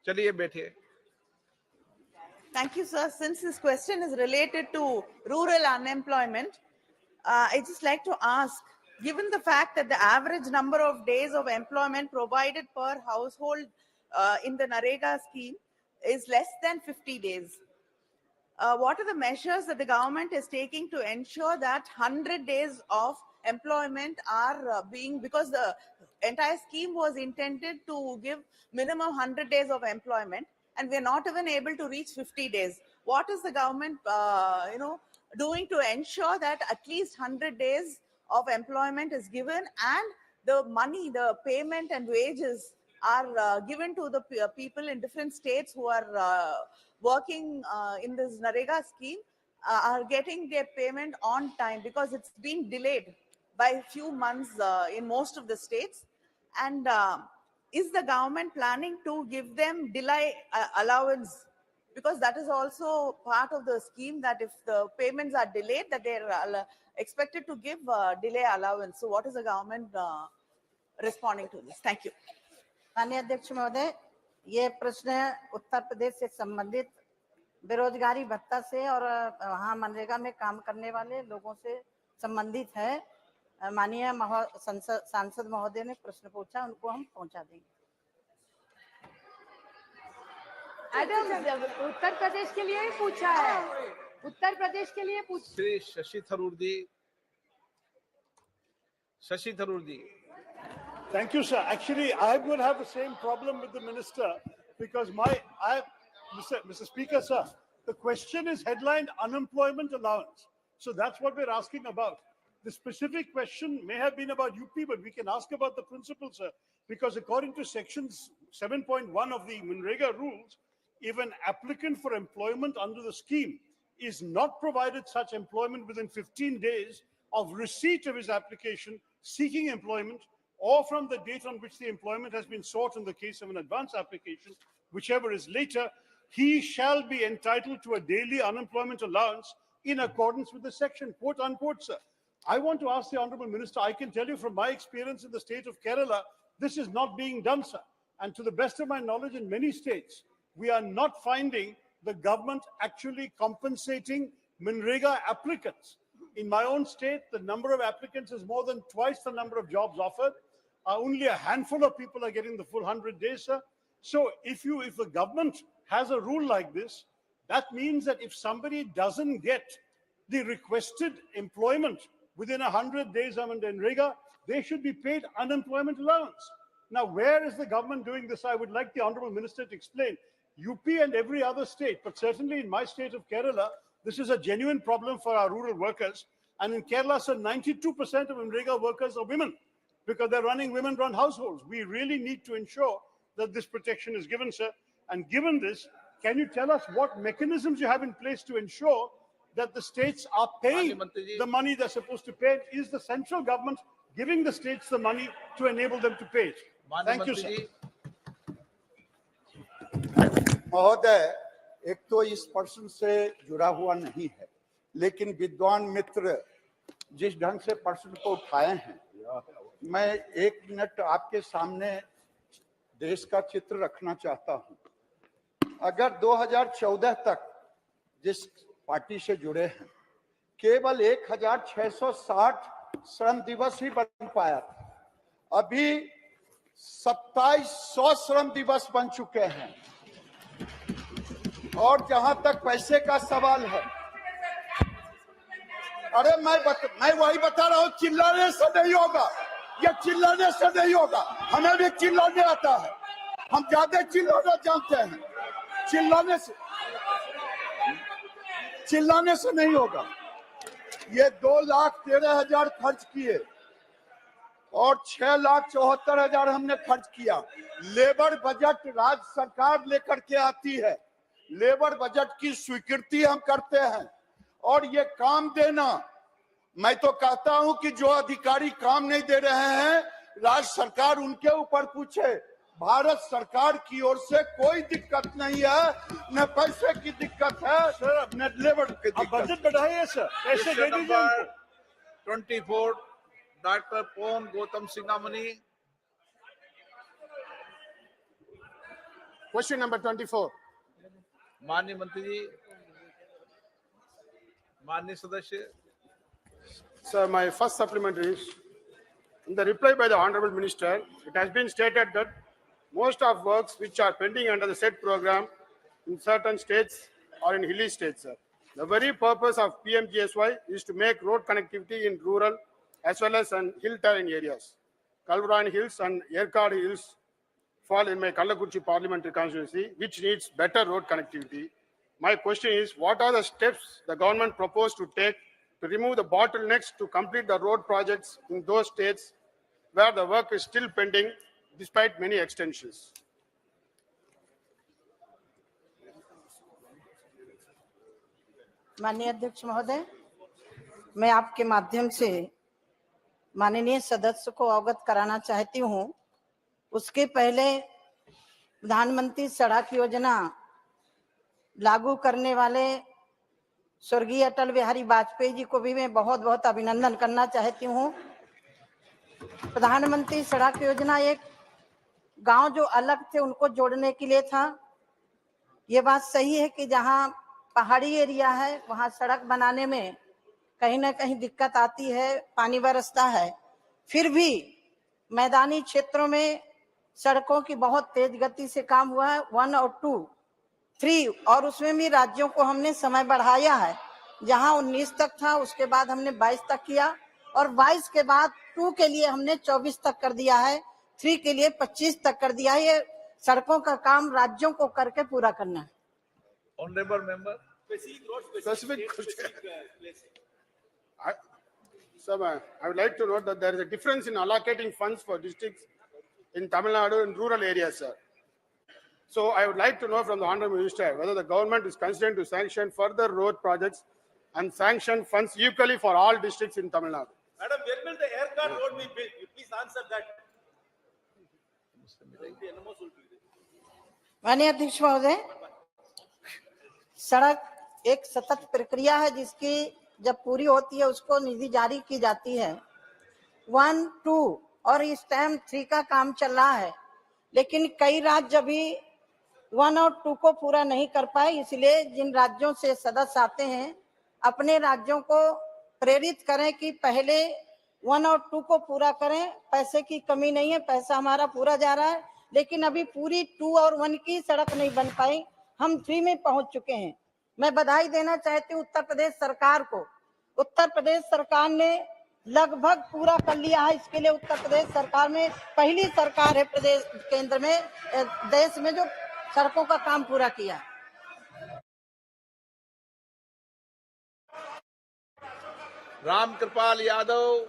चलिए बैठिए. Thank you, sir. Since this question is related to rural unemployment, I just like to ask, given the fact that the average number of days of employment provided per household in the NREGA scheme is less than 50 days, what are the measures that the government is taking to ensure that 100 days of employment are because the entire scheme was intended to give minimum 100 days of employment, and we're not even able to reach 50 days. What is the government, doing to ensure that at least 100 days of employment is given, and the money, the payment and wages are given to the people in different states who are working in this NREGA scheme, are getting their payment on time, because it's been delayed by a few months in most of the states. And is the government planning to give them delay allowance? Because that is also part of the scheme, that if the payments are delayed, that they're expected to give delay allowance. So what is the government responding to this? Thank you. माननीय अध्यक्ष महोदय, ये प्रश्न उत्तर प्रदेश से संबंधित बेरोजगारी भत्ता से और वहाँ मनरेगा में काम करने वाले लोगों से संबंधित है। माननीय सांसद महोदय ने प्रश्न पूछा, उनको हम पहुंचा देंगे। उत्तर प्रदेश के लिए ही पूछा है, उत्तर प्रदेश के लिए पूछ। श्री शशि थरूर जी. Thank you, sir. Actually, I would have the same problem with the minister, because Mr. Speaker, sir, the question is headlined unemployment allowance. So that's what we're asking about. The specific question may have been about UP, but we can ask about the principle, sir, because according to section 7.1 of the MNREGA rules, if an applicant for employment under the scheme is not provided such employment within 15 days of receipt of his application seeking employment, or from the date on which the employment has been sought in the case of an advance application, whichever is later, he shall be entitled to a daily unemployment allowance in accordance with the section, quote unquote, sir. I want to ask the Honorable Minister, I can tell you from my experience in the state of Kerala, this is not being done, sir. And to the best of my knowledge, in many states, we are not finding the government actually compensating MNREGA applicants. In my own state, the number of applicants is more than twice the number of jobs offered. Only a handful of people are getting the full 100 days, sir. So if the government has a rule like this, that means that if somebody doesn't get the requested employment within 100 days of MNREGA, they should be paid unemployment allowance. Now, where is the government doing this? I would like the Honorable Minister to explain. UP and every other state, but certainly in my state of Kerala, this is a genuine problem for our rural workers. And in Kerala, sir, 92% of MNREGA workers are women, because they're running women-run households. We really need to ensure that this protection is given, sir. And given this, can you tell us what mechanisms you have in place to ensure that the states are paying the money they're supposed to pay? Is the central government giving the states the money to enable them to pay it? Thank you, sir. महोदय, एक तो इस प्रश्न से जुड़ा हुआ नहीं है, लेकिन विद्वान मित्र जिस ढंग से प्रश्न को उठाए हैं, मैं एक मिनट आपके सामने देश का चित्र रखना चाहता हूं। अगर 2014 तक जिस पार्टी से जुड़े हैं, केवल 1660 श्रम दिवस ही बन पाया था। अभी 2700 श्रम दिवस बन चुके हैं। और जहां तक पैसे का सवाल है, अरे मैं वही बता रहा हूं, चिल्लाने से नहीं होगा, ये चिल्लाने से नहीं होगा। हमें भी चिल्लाने आता है, हम ज्यादा चिल्लाना जानते हैं। चिल्लाने से नहीं होगा। ये 2,13,000 खर्च किए और 6,74,000 हमने खर्च किया। लेबर बजट राज्य सरकार लेकर के आती है, लेबर बजट की स्वीकृति हम करते हैं। और ये काम देना, मैं तो कहता हूं कि जो अधिकारी काम नहीं दे रहे हैं, राज्य सरकार उनके ऊपर पूछे। भारत सरकार की ओर से कोई दिक्कत नहीं है, न पैसे की दिक्कत है, न लेबर की दिक्कत। बजट बढ़ाइए सर, पैसे दे दीजिए। 24 डॉक्टर पोन गौतम सिंगामनी। Question number 24. माननीय मंत्री जी, माननीय सदस्य। Sir, my first supplement is, in the reply by the Honorable Minister, it has been stated that most of works which are pending under the said program in certain states or in hilly states, sir. The very purpose of PMGSY is to make road connectivity in rural as well as in hill terrain areas. Kalvarani Hills and Yerkad Hills fall in my Kallakurchi parliamentary constituency, which needs better road connectivity. My question is, what are the steps the government proposed to take to remove the bottlenecks to complete the road projects in those states where the work is still pending despite many extensions? माननीय अध्यक्ष महोदय, मैं आपके माध्यम से माननीय सदस्य को अवगत कराना चाहती हूं। उसके पहले प्रधानमंत्री सड़क योजना लागू करने वाले स्वर्गीय अटल बिहारी वाजपेयी जी को भी मैं बहुत बहुत अभिनंदन करना चाहती हूं। प्रधानमंत्री सड़क योजना एक गांव जो अलग थे उनको जोड़ने के लिए था। ये बात सही है कि जहां पहाड़ी एरिया है वहां सड़क बनाने में कहीं ना कहीं दिक्कत आती है, पानी बरसता है। फिर भी मैदानी क्षेत्रों में सड़कों की बहुत तेज गति से काम हुआ है, 1 और 2, 3, और उसमें भी राज्यों को हमने समय बढ़ाया है। जहां 19 तक था उसके बाद हमने 22 तक किया और 22 के बाद 2 के लिए हमने 24 तक कर दिया है, 3 के लिए 25 तक कर दिया है। ये सड़कों का काम राज्यों को करके पूरा करना है। Honorable member. Specific question. Sir, I would like to note that there is a difference in allocating funds for districts in Tamil Nadu in rural areas, sir. So I would like to know from the Honorable Minister whether the government is considering to sanction further road projects and sanction funds equally for all districts in Tamil Nadu. Madam, when will the aircard road be built? You please answer that. माननीय अध्यक्ष महोदय, सड़क एक सतत प्रक्रिया है जिसकी जब पूरी होती है उसको निधि जारी की जाती है। 1, 2 और इस टाइम 3 का काम चल रहा है, लेकिन कई राज्य अभी 1 और 2 को पूरा नहीं कर पाए। इसलिए जिन राज्यों से सदस्य आते हैं अपने राज्यों को प्रेरित करें कि पहले 1 और 2 को पूरा करें। पैसे की कमी नहीं है, पैसा हमारा पूरा जा रहा है, लेकिन अभी पूरी 2 और 1 की सड़क नहीं बन पाई। हम 3 में पहुंच चुके हैं। मैं बधाई देना चाहती हूँ उत्तर प्रदेश सरकार को। उत्तर प्रदेश सरकार ने लगभग पूरा कर लिया है। इसके लिए उत्तर प्रदेश सरकार में पहली सरकार है प्रदेश केंद्र में देश में जो सड़कों का काम पूरा किया। राम कृपाल यादव।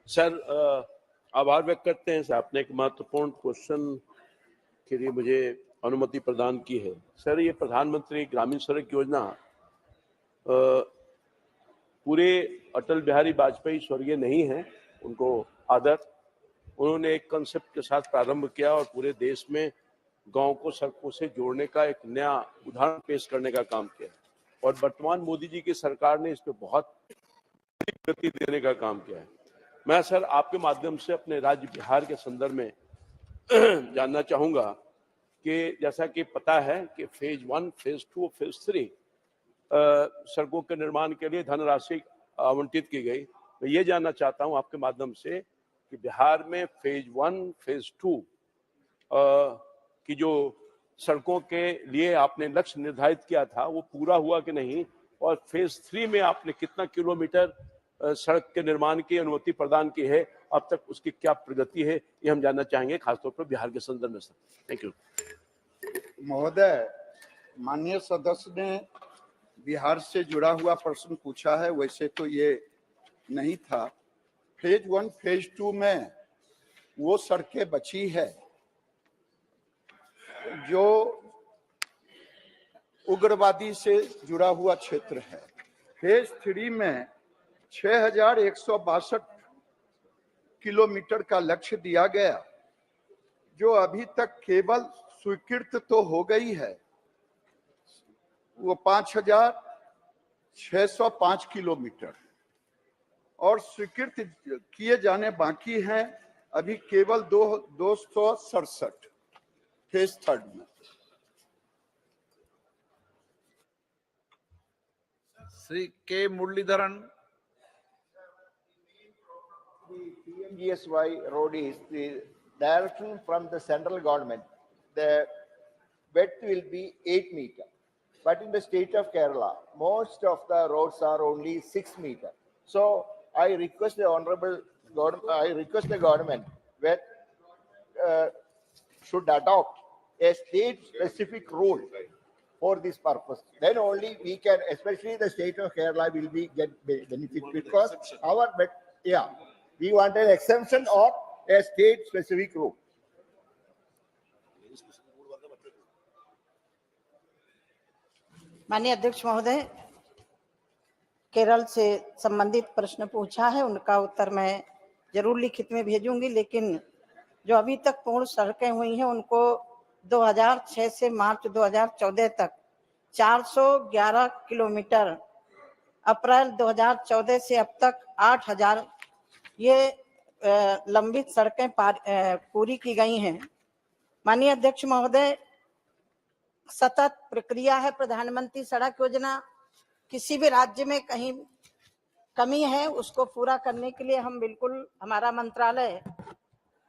सर, आभार व्यक्त करते हैं। सर, आपने एक महत्वपूर्ण क्वेश्चन के लिए मुझे अनुमति प्रदान की है। सर, ये प्रधानमंत्री ग्रामीण सड़क योजना पूरे अटल बिहारी वाजपेयी स्वर्गीय नहीं है, उनको आदर। उन्होंने एक कंसेप्ट के साथ प्रारंभ किया और पूरे देश में गांव को सड़कों से जोड़ने का एक नया उदाहरण पेश करने का काम किया और वर्तमान मोदी जी की सरकार ने इस पे बहुत गति देने का काम किया है। मैं सर आपके माध्यम से अपने राज्य बिहार के संदर्भ में जानना चाहूंगा कि जैसा कि पता है कि फेज 1, फेज 2 और फेज 3 सड़कों के निर्माण के लिए धनराशि आवंटित की गई। मैं ये जानना चाहता हूं आपके माध्यम से कि बिहार में फेज 1, फेज 2 की जो सड़कों के लिए आपने लक्ष्य निर्धारित किया था वो पूरा हुआ कि नहीं, और फेज 3 में आपने कितना किलोमीटर सड़क के निर्माण की अनुमति प्रदान की है, अब तक उसकी क्या प्रगति है, ये हम जानना चाहेंगे, खासतौर पर बिहार के संदर्भ में। Sir, thank you. महोदय, माननीय सदस्य ने बिहार से जुड़ा हुआ प्रश्न पूछा है, वैसे तो ये नहीं था। फेज 1, फेज 2 में वो सड़कें बची है जो उग्रवादी से जुड़ा हुआ क्षेत्र है। फेज 3 में 6162 किलोमीटर का लक्ष्य दिया गया, जो अभी तक केवल स्वीकृत तो हो गई है, वो 5000 605 किलोमीटर और स्वीकृत किए जाने बाकी हैं अभी केवल 267 फेज 3 में। श्री के Muraleedharan. The PMGSY road is the direction from the central government. The width will be 8 meters. But in the state of Kerala, most of the roads are only 6 meters. So I request the government that should adopt a state-specific rule for this purpose. Then only we can, especially the state of Kerala, will be get benefit because we want an exemption or a state-specific rule. माननीय अध्यक्ष महोदय, केरल से संबंधित प्रश्न पूछा है, उनका उत्तर मैं जरूर लिखित में भेजूंगी, लेकिन जो अभी तक पूर्ण सड़कें हुई हैं उनको 2006 से मार्च 2014 तक 411 किलोमीटर, अप्रैल 2014 से अब तक 8000 ये लंबित सड़कें पूरी की गई हैं। माननीय अध्यक्ष महोदय, सतत प्रक्रिया है प्रधानमंत्री सड़क योजना। किसी भी राज्य में कहीं कमी है उसको पूरा करने के लिए हम बिल्कुल, हमारा मंत्रालय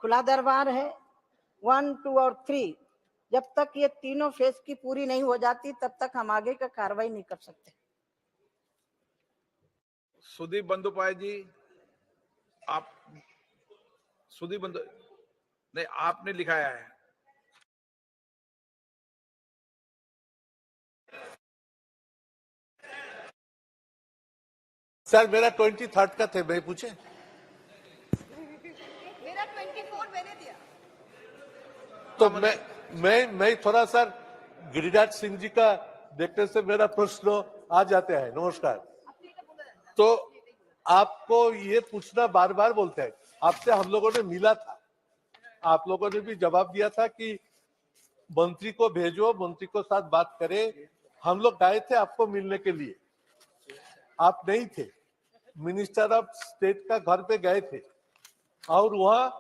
खुला दरबार है। 1, 2 और 3 जब तक ये तीनों फेज की पूरी नहीं हो जाती तब तक हम आगे का कार्रवाई नहीं कर सकते। सुदीप बंदोपाध्याय जी, आप नहीं, आपने लिखाया है। सर मेरा 23 का थे, मैं पूछे? मेरा 24 मैंने दिया। तो मैं थोड़ा सर गिरिराज सिंह जी का देखने से मेरा प्रश्न आ जाते हैं। नमस्कार। तो आपको ये पूछना बार बार बोलते हैं, आपसे हम लोगों ने मिला था, आप लोगों ने भी जवाब दिया था कि मंत्री को भेजो, मंत्री को साथ बात करें। हम लोग गए थे आपको मिलने के लिए, आप नहीं थे। मिनिस्टर ऑफ स्टेट का घर पे गए थे और वहां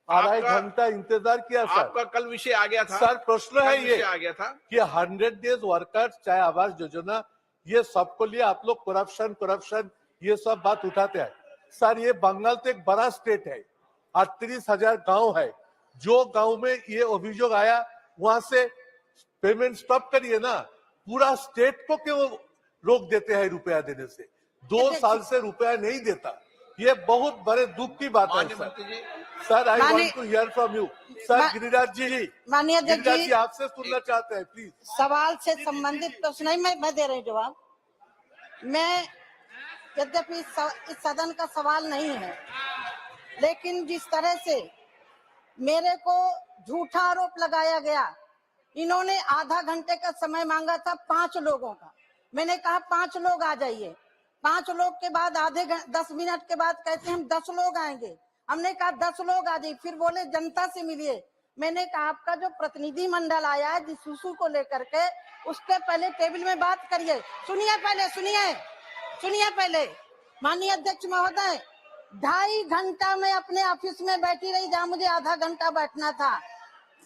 आधा घंटा इंतजार किया। सर आपका कल विषय आ गया था। सर प्रश्न है ये आ गया था कि 100 डेज वर्कर्स चाहे आवास योजना, ये सबको लिए आप लोग करप्शन ये सब बात उठाते हैं। सर ये बंगाल तो एक बड़ा स्टेट है, 38,000 गांव है। जो गांव में ये अभियोग आया वहां से पेमेंट स्टॉप करिए ना। पूरा स्टेट को क्यों रोक देते हैं रुपया देने से? 2 साल से रुपया नहीं देता, ये बहुत बड़े दुख की बात है। Sir I want to hear from you. Sir Giriraj ji, माननीय अध्यक्ष जी, आपसे सुनना चाहते हैं प्लीज। सवाल से संबंधित प्रश्न नहीं, मैं दे रही जवाब। मैं यद्यपि इस सदन का सवाल नहीं है, लेकिन जिस तरह से मेरे को झूठा आरोप लगाया गया, इन्होंने आधा घंटे का समय मांगा था 5 लोगों का। मैंने कहा 5 लोग आ जाइए। 5 लोग के बाद 10 मिनट के बाद कहते हम 10 लोग आएंगे। हमने कहा 10 लोग आ जाइए। फिर बोले जनता से मिलिए। मैंने कहा आपका जो प्रतिनिधि मंडल आया है जिस इशू को लेकर के, उसके पहले टेबल में बात करिए। सुनिए पहले। माननीय अध्यक्ष महोदय, 2.5 घंटा में अपने ऑफिस में बैठी रही जहाँ मुझे आधा घंटा बैठना था।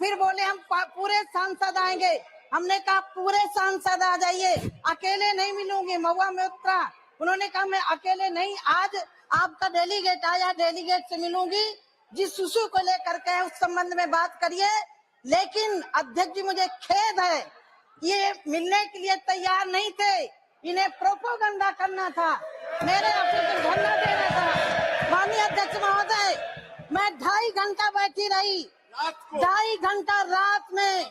फिर बोले हम पूरे सांसद आएंगे। हमने कहा पूरे सांसद आ जाइए, अकेले नहीं मिलूंगी। महुआ में उतरा, उन्होंने कहा मैं अकेले नहीं, आज आपका डेलीगेट आया, डेलीगेट से मिलूंगी। जिस इशू को लेकर के उस संबंध में बात करिए। लेकिन अध्यक्ष जी मुझे खेद है, ये मिलने के लिए तैयार नहीं थे। इन्हें प्रोपोगंडा करना था, मेरे ऑफिस में धरना देना था। माननीय अध्यक्ष महोदय, मैं 2.5 घंटा बैठी रही। 2.5 घंटा रात में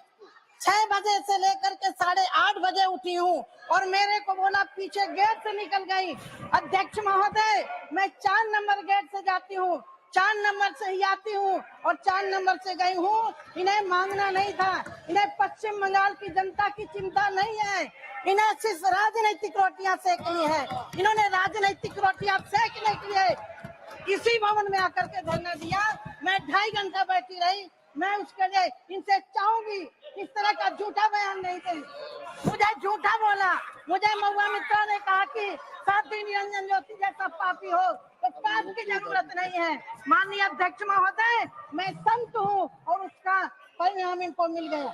6 बजे से लेकर के 8:30 बजे उठी हूँ और मेरे को बोला पीछे गेट से निकल गई। अध्यक्ष महोदय, मैं 4 नंबर गेट से जाती हूँ, 4 नंबर से ही आती हूँ और 4 नंबर से गई हूँ। इन्हें मांगना नहीं था, इन्हें पश्चिम बंगाल की जनता की चिंता नहीं है। इन्हें सिर्फ राजनीतिक रोटियां सेकनी है। इन्होंने राजनीतिक रोटियां सेकने के लिए इसी भवन में आकर के धरना दिया। मैं 2.5 घंटा बैठी रही मैं उसके लिए इनसे चाहूंगी इस तरह का झूठा बयान नहीं दे। मुझे झूठा बोला, मुझे महुआ मित्रा ने कहा कि साध्वी निरंजन ज्योति जैसा पापी हो तो पाप की जरूरत नहीं है। माननीय अध्यक्ष महोदय, मैं संत हूँ और उसका परिणाम इनको मिल गया।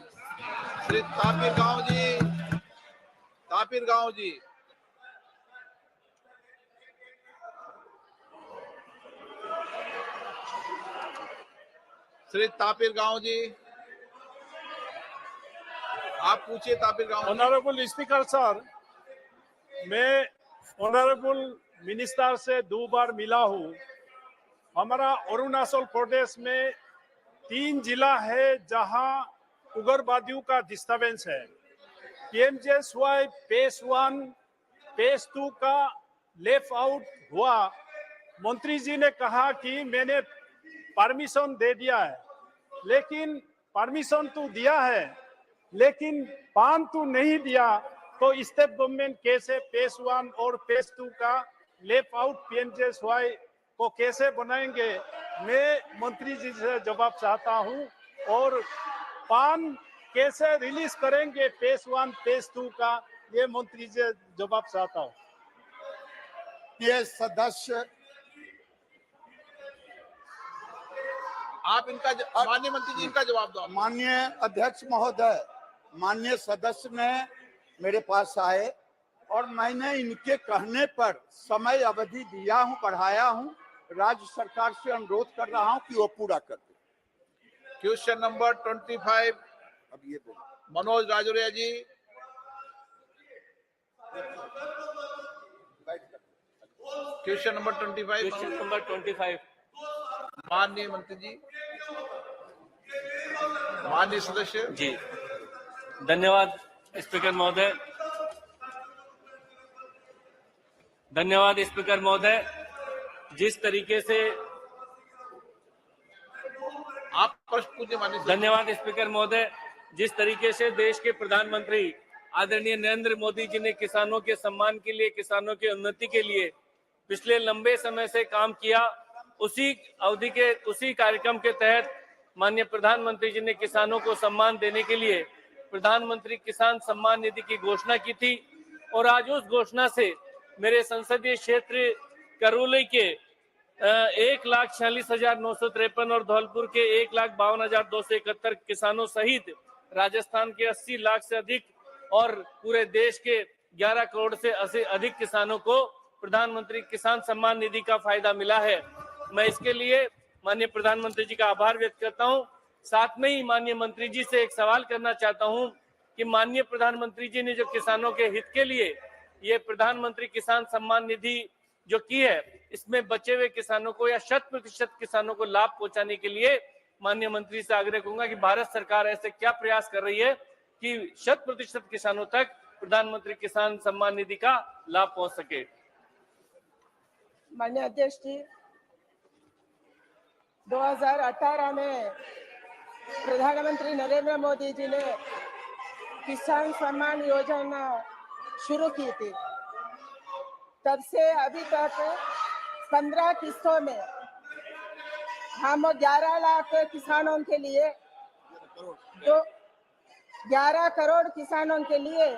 श्री तापिर गांव जी, तापिर गांव जी, श्री तापिर गांव जी, आप पूछिए तापिर गांव जी। ऑनरेबल स्पीकर सर, मैं ऑनरेबल मिनिस्टर से 2 बार मिला हूँ। हमारा अरुणाचल प्रदेश में 3 जिला है जहां उग्रवादियों का डिस्टर्बेंस है। PMJSY फेज 1, फेज 2 का लेफ्ट आउट हुआ। मंत्री जी ने कहा कि मैंने परमिशन दे दिया है, लेकिन परमिशन तो दिया है, लेकिन पान तो नहीं दिया। तो स्टेट गवर्नमेंट कैसे फेज 1 और फेज 2 का लेफ्ट आउट PMJSY को कैसे बनाएंगे? मैं मंत्री जी से जवाब चाहता हूं। और पान कैसे रिलीज करेंगे फेज 1 फेज 2 का, ये मंत्री जी जवाब चाहता हूं। ये सदस्य, आप इनका माननीय मंत्री जी इनका जवाब दो। माननीय अध्यक्ष महोदय, माननीय सदस्य ने मेरे पास आए और मैंने इनके कहने पर समय अवधि दिया हूं, बढ़ाया हूं। राज्य सरकार से अनुरोध कर रहा हूं कि वो पूरा कर दे। क्वेश्चन नंबर 25, अब ये बोलो। मनोज राजौरिया जी। क्वेश्चन नंबर 25, क्वेश्चन नंबर 25, माननीय मंत्री जी, माननीय सदस्य जी। धन्यवाद स्पीकर महोदय। धन्यवाद स्पीकर महोदय। जिस तरीके से आप प्रश्न पूछिए माननीय सदस्य। धन्यवाद स्पीकर महोदय। जिस तरीके से देश के प्रधानमंत्री आदरणीय नरेंद्र मोदी जी ने किसानों के सम्मान के लिए, किसानों की उन्नति के लिए पिछले लंबे समय से काम किया, उसी अवधि के उसी कार्यक्रम के तहत माननीय प्रधानमंत्री जी ने किसानों को सम्मान देने के लिए प्रधानमंत्री किसान सम्मान निधि की घोषणा की थी। और आज उस घोषणा से मेरे संसदीय क्षेत्र करौली के 1,46,953 और धौलपुर के 1,52,271 किसानों सहित राजस्थान के 80 लाख से अधिक और पूरे देश के 11 करोड़ से अधिक किसानों को प्रधानमंत्री किसान सम्मान निधि का फायदा मिला है। मैं इसके लिए माननीय प्रधानमंत्री जी का आभार व्यक्त करता हूं। साथ में ही माननीय मंत्री जी से एक सवाल करना चाहता हूं कि माननीय प्रधानमंत्री जी ने जो किसानों के हित के लिए ये प्रधानमंत्री किसान सम्मान निधि जो की है, इसमें बचे हुए किसानों को या 100% किसानों को लाभ पहुंचाने के लिए माननीय मंत्री से आग्रह करूंगा कि भारत सरकार ऐसे क्या प्रयास कर रही है कि 100% किसानों तक प्रधानमंत्री किसान सम्मान निधि का लाभ पहुंच सके। माननीय अध्यक्ष जी, 2018 में प्रधानमंत्री नरेंद्र मोदी जी ने किसान सम्मान योजना शुरू की थी। तब से अभी तक 15 किस्तों में हम 11 लाख किसानों के लिए 11 करोड़ किसानों के लिए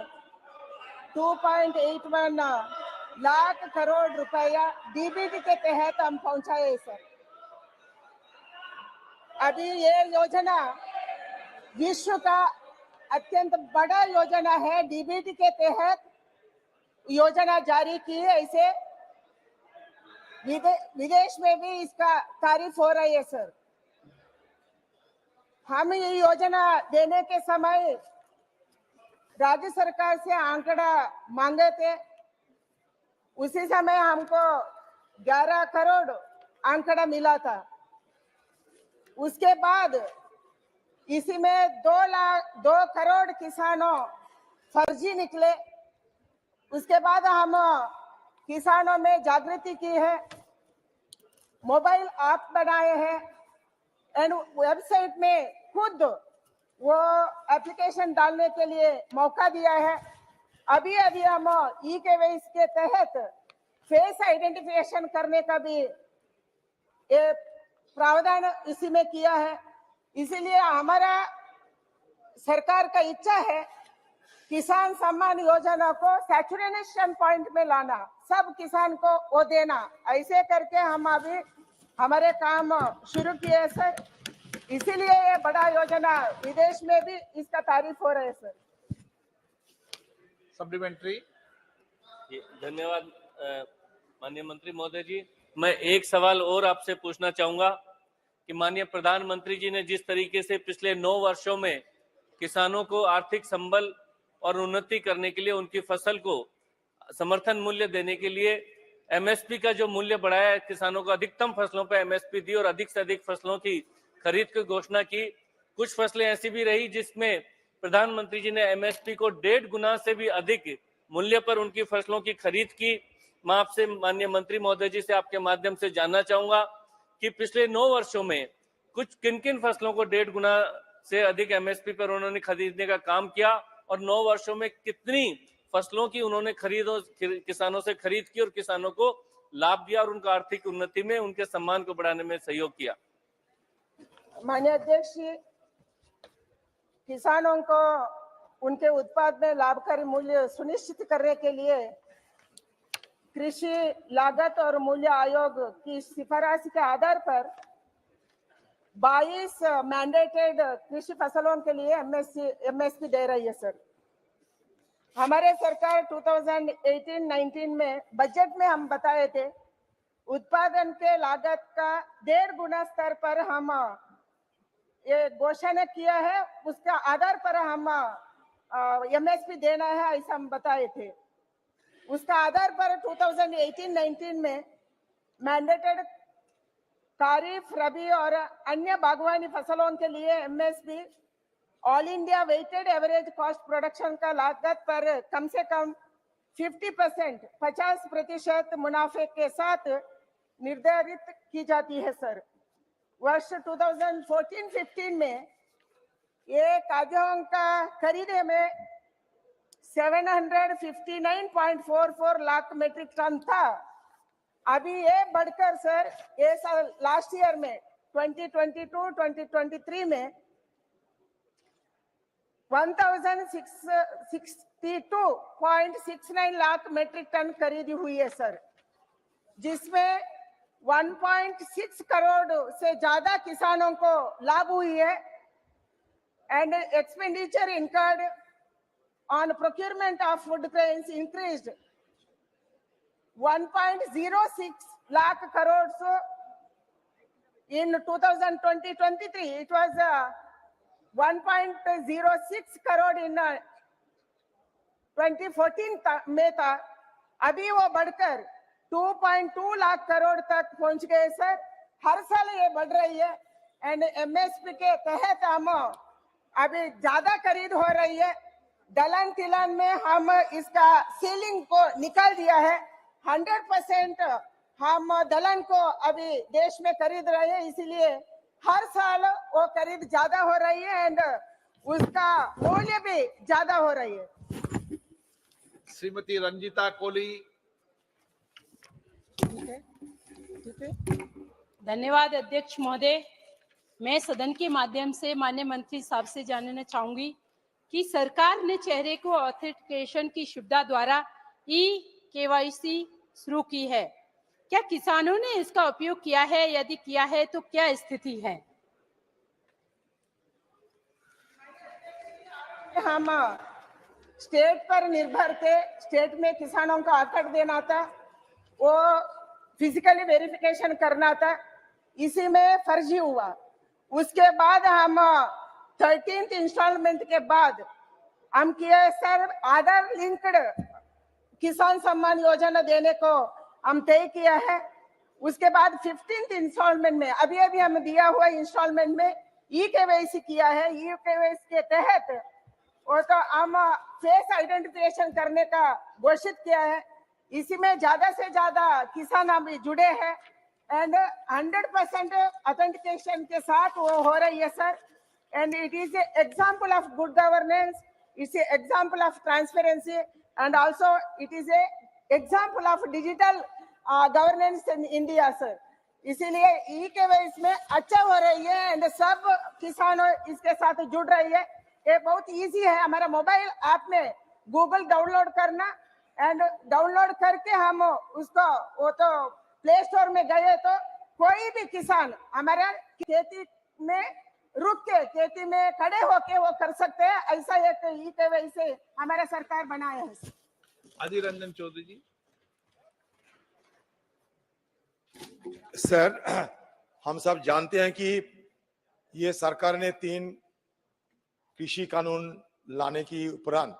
2.81 लाख करोड़ रुपया डीबीटी के तहत हम पहुंचाए सर। अभी ये योजना विश्व का अत्यंत बड़ा योजना है। डीबीटी के तहत योजना जारी की है, इसे विदेश में भी इसका तारीफ हो रही है सर। हम ये योजना देने के समय राज्य सरकार से आंकड़ा मांगे थे। उसी समय हमको 11 करोड़ आंकड़ा मिला था। उसके बाद इसी में 2 करोड़ किसानों फर्जी निकले। उसके बाद हम किसानों में जागृति की है, मोबाइल ऐप बनाए हैं एंड वेबसाइट में खुद वो एप्लीकेशन डालने के लिए मौका दिया है। अभी हम ई-केवाईसी के तहत फेस आइडेंटिफिकेशन करने का भी प्रावधान इसी में किया है। इसीलिए हमारा सरकार का इच्छा है किसान सम्मान योजना को सैचुरेशन पॉइंट में लाना, सब किसान को वो देना। ऐसे करके हम अभी हमारे काम शुरू किए सर, इसीलिए ये बड़ा योजना विदेश में भी इसका तारीफ हो रहा है सर। सप्लीमेंट्री। धन्यवाद माननीय मंत्री महोदय जी। मैं एक सवाल और आपसे पूछना चाहूंगा कि माननीय प्रधानमंत्री जी ने जिस तरीके से पिछले 9 वर्षों में किसानों को आर्थिक संबल और उन्नति करने के लिए उनकी फसल को समर्थन मूल्य देने के लिए एमएसपी का जो मूल्य बढ़ाया है, किसानों को अधिकतम फसलों पर एमएसपी दी और अधिक से अधिक फसलों की खरीद की घोषणा की। कुछ फसलें ऐसी भी रही जिसमें प्रधानमंत्री जी ने एमएसपी को 1.5 गुना से भी अधिक मूल्य पर उनकी फसलों की खरीद की। मैं आपसे माननीय मंत्री महोदय जी से आपके माध्यम से जानना चाहूंगा कि पिछले 9 वर्षों में कुछ किन किन फसलों को 1.5 गुना से अधिक एमएसपी पर उन्होंने खरीदने का काम किया और 9 वर्षों में कितनी फसलों की उन्होंने किसानों से खरीद की और किसानों को लाभ दिया और उनका आर्थिक उन्नति में, उनके सम्मान को बढ़ाने में सहयोग किया। माननीय अध्यक्ष जी, किसानों को उनके उत्पाद में लाभकारी मूल्य सुनिश्चित करने के लिए कृषि लागत और मूल्य आयोग की सिफारिश के आधार पर 22 मैंडेटेड कृषि फसलों के लिए एमएसपी दे रही है सर। हमारे सरकार 2018-19 में बजट में हम बताए थे उत्पादन के लागत का 1.5 गुना स्तर पर हम ये घोषणा किया है, उसका आधार पर हम एमएसपी देना है ऐसा हम बताए थे। उसका आधार पर 2018-19 में मैंडेटेड खरीफ, रबी और अन्य बागवानी फसलों के लिए MSP all India weighted average cost production का लागत पर कम से कम 50% मुनाफे के साथ निर्धारित की जाती है सर। वर्ष 2014-15 में ये खाद्यान्नों का खरीदे में 759.44 लाख मीट्रिक टन था। अभी ये बढ़कर सर ये साल लास्ट ईयर में 2022-2023 में 1062.69 लाख मीट्रिक टन खरीदी हुई है सर, जिसमें 1.6 करोड़ से ज्यादा किसानों को लाभ हुई है and expenditure incurred on procurement of food grains increased 1.06 lakh crores in 2020-23. It was 1.06 crore in 2014 में था। अभी वो बढ़कर 2.2 लाख करोड़ तक पहुंच गए सर। हर साल ये बढ़ रही है एंड एमएसपी के तहत हम अभी ज्यादा खरीद हो रही है। दलहन तिलहन में हम इसका सीलिंग को निकाल दिया है। 100% हम दलहन को अभी देश में खरीद रहे हैं, इसीलिए हर साल वो खरीद ज्यादा हो रही है एंड उसका मूल्य भी ज्यादा हो रही है। श्रीमती रंजीता कोली। धन्यवाद अध्यक्ष महोदय। मैं सदन के माध्यम से माननीय मंत्री साहब से जानना चाहूंगी कि सरकार ने चेहरे को ऑथेंटिकेशन की सुविधा द्वारा केवाईसी शुरू की है। क्या किसानों ने इसका उपयोग किया है? यदि किया है तो क्या स्थिति है? हम स्टेट पर निर्भर थे, स्टेट में किसानों का आकड़ देना था, वो फिजिकली वेरिफिकेशन करना था, इसी में फर्जी हुआ। उसके बाद हम 13th इंस्टॉलमेंट के बाद हम किए सर आधार लिंक्ड किसान सम्मान योजना देने को हम तय किया है। उसके बाद 15th इंस्टॉलमेंट में अभी हम दिया हुआ इंस्टॉलमेंट में केवाईसी किया है। केवाईसी के तहत वो तो हम फेस आइडेंटिफिकेशन करने का घोषित किया है। इसी में ज्यादा से ज्यादा किसान अभी जुड़े हैं एंड 100% ऑथेंटिकेशन के साथ वो हो रही है sir. And it is example of good governance, it's example of transparency and also it is example of digital governance in India sir. इसीलिए ई केवाईसी में अच्छा हो रही है एंड सब किसानों इसके साथ जुड़ रही है। ये बहुत इजी है, हमारा मोबाइल ऐप में गूगल डाउनलोड करना एंड डाउनलोड करके हम उसको वो तो प्ले स्टोर में गए तो कोई भी किसान हमारा खेती में रुक के खेती में खड़े होके वो कर सकते हैं। ऐसा एक ई केवाईसी हमारा सरकार बनाया है। अधीर रंजन चौधरी जी। सर, हम सब जानते हैं कि ये सरकार ने 3 कृषि कानून लाने की उपरांत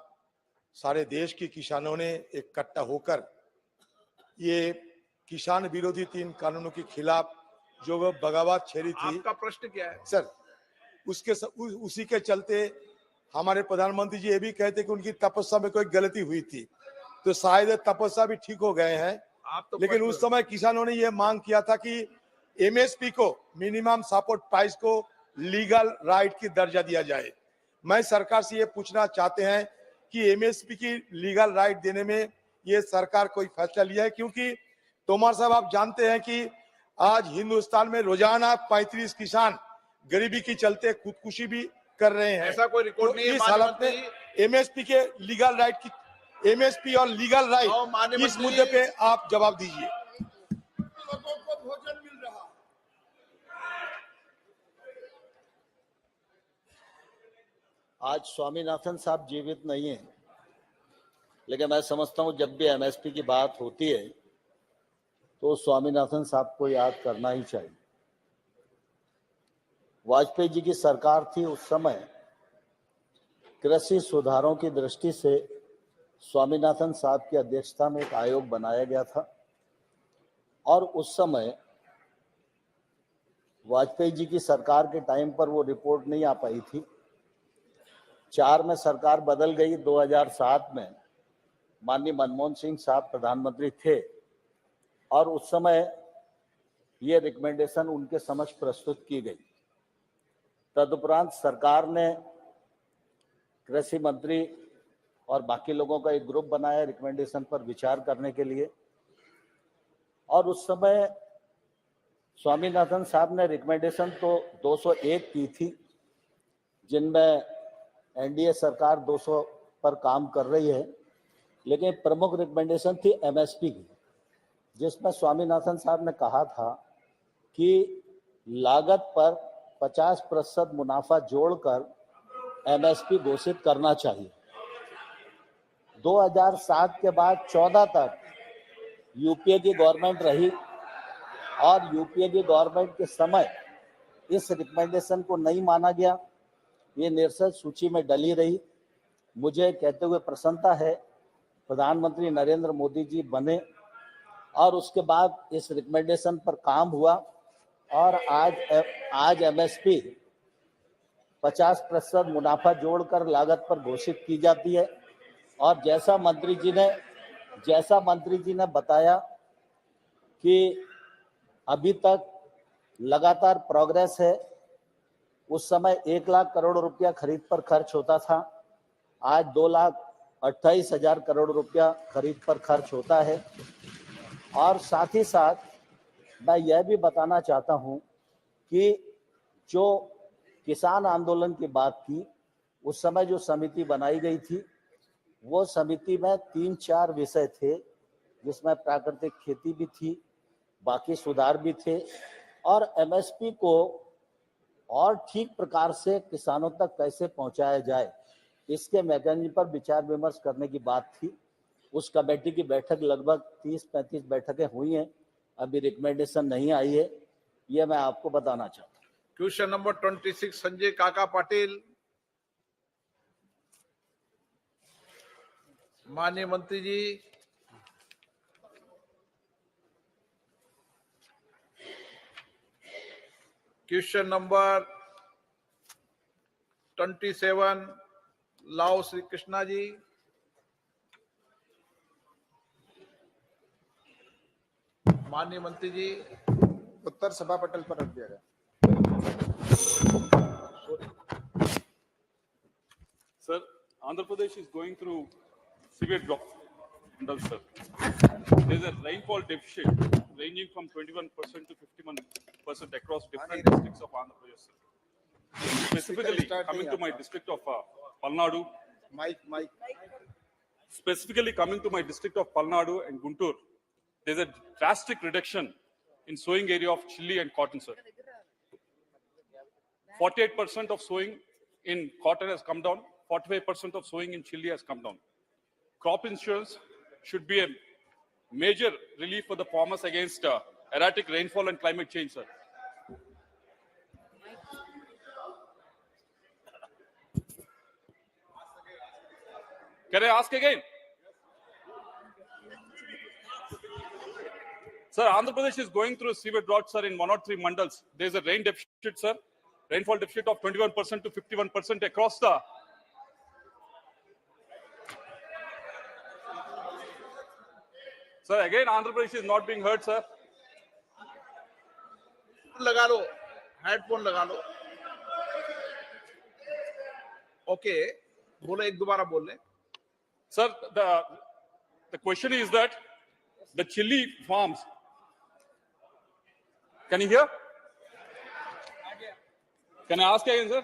सारे देश के किसानों ने इकट्ठा होकर ये किसान विरोधी 3 कानूनों के खिलाफ जो वो बगावत छेड़ी थी। आपका प्रश्न क्या है सर? उसी के चलते हमारे प्रधानमंत्री जी ये भी कहते कि उनकी तपस्या में कोई गलती हुई थी, तो शायद तपस्या भी ठीक हो गए हैं। लेकिन उस समय किसानों ने यह मांग किया था कि एमएसपी को, मिनिमम सपोर्ट प्राइस को लीगल राइट की दर्जा दिया जाए। मैं सरकार से ये पूछना चाहते हैं कि एमएसपी की लीगल राइट देने में ये सरकार कोई फैसला लिया है? क्योंकि तोमर साहब, आप जानते हैं कि आज हिंदुस्तान में रोजाना 35 किसान गरीबी के चलते खुदकुशी भी कर रहे हैं। ऐसा कोई रिकॉर्ड नहीं है। इस हालत में एमएसपी के लीगल राइट की, एमएसपी और लीगल राइट, इस मुद्दे पे आप जवाब दीजिए। लोगों को भोजन मिल रहा। आज स्वामीनाथन साहब जीवित नहीं है, लेकिन मैं समझता हूं जब भी एमएसपी की बात होती है तो स्वामीनाथन साहब को याद करना ही चाहिए। वाजपेयी जी की सरकार थी, उस समय कृषि सुधारों की दृष्टि से स्वामीनाथन साहब की अध्यक्षता में एक आयोग बनाया गया था और उस समय वाजपेयी जी की सरकार के टाइम पर वो रिपोर्ट नहीं आ पाई थी। 4 में सरकार बदल गई। 2007 में माननीय मनमोहन सिंह साहब प्रधानमंत्री थे और उस समय ये रिकमेंडेशन उनके समक्ष प्रस्तुत की गई। तदुपरांत सरकार ने कृषि मंत्री और बाकी लोगों का एक ग्रुप बनाया रिकमेंडेशन पर विचार करने के लिए, और उस समय स्वामीनाथन साहब ने रिकमेंडेशन तो 201 की थी, जिनमें एनडीए सरकार 200 पर काम कर रही है, लेकिन प्रमुख रिकमेंडेशन थी एमएसपी की, जिसमें स्वामीनाथन साहब ने कहा था कि लागत पर 50% मुनाफा जोड़कर एमएसपी घोषित करना चाहिए। 2007 के बाद 14 तक यूपीए की गवर्नमेंट रही और यूपीए की गवर्नमेंट के समय इस रिकमेंडेशन को नहीं माना गया, ये निरसन सूची में डली रही। मुझे कहते हुए प्रसन्नता है प्रधानमंत्री नरेंद्र मोदी जी बने और उसके बाद इस रिकमेंडेशन पर काम हुआ और आज एमएसपी 50% मुनाफा जोड़कर लागत पर घोषित की जाती है। और जैसा मंत्री जी ने बताया कि अभी तक लगातार प्रोग्रेस है। उस समय 1 लाख करोड़ रुपया खरीद पर खर्च होता था, आज 2,28,000 करोड़ रुपया खरीद पर खर्च होता है। और साथ ही साथ मैं यह भी बताना चाहता हूं कि जो किसान आंदोलन की बात की, उस समय जो समिति बनाई गई थी, वो समिति में 3-4 विषय थे, जिसमें प्राकृतिक खेती भी थी, बाकी सुधार भी थे और एमएसपी को और ठीक प्रकार से किसानों तक कैसे पहुंचाया जाए, इसके मैकेनिज्म पर विचार विमर्श करने की बात थी। उस कमेटी की बैठक लगभग 30-35 बैठकें हुई हैं, अभी रिकमेंडेशन नहीं आई है, यह मैं आपको बताना चाहता हूँ। क्वेश्चन नंबर 26 संजय काका पाटिल। माननीय मंत्री जी। क्वेश्चन नंबर 27 लाओ श्री कृष्णा जी। माननीय मंत्री जी। उत्तर सभा पटल पर रख दिया गया। Sir, Andhra Pradesh is going through severe drought. Mandal, sir. There is a rainfall deficit ranging from 21% to 51% across different districts of Andhra Pradesh, sir. Specifically, coming to my district of Palnadu, specifically coming to my district of Palnadu and Guntur, there is a drastic reduction in sowing area of chili and cotton, sir. 48% of sowing in cotton has come down, 45% of sowing in chili has come down. Crop insurance should be a major relief for the farmers against erratic rainfall and climate change, sir. Can I ask again? Sir, Andhra Pradesh is going through a severe drought, sir, in 103 mandals. There is a rain deficit, sir. Rainfall deficit of 21% to 51% across the... Sir, again, Andhra Pradesh is not being heard, sir. लगा लो, headphone लगा लो. Okay, बोलो, एक दोबारा बोल ले. Sir, the question is that the chili farms. Can you hear? Can I ask again, sir?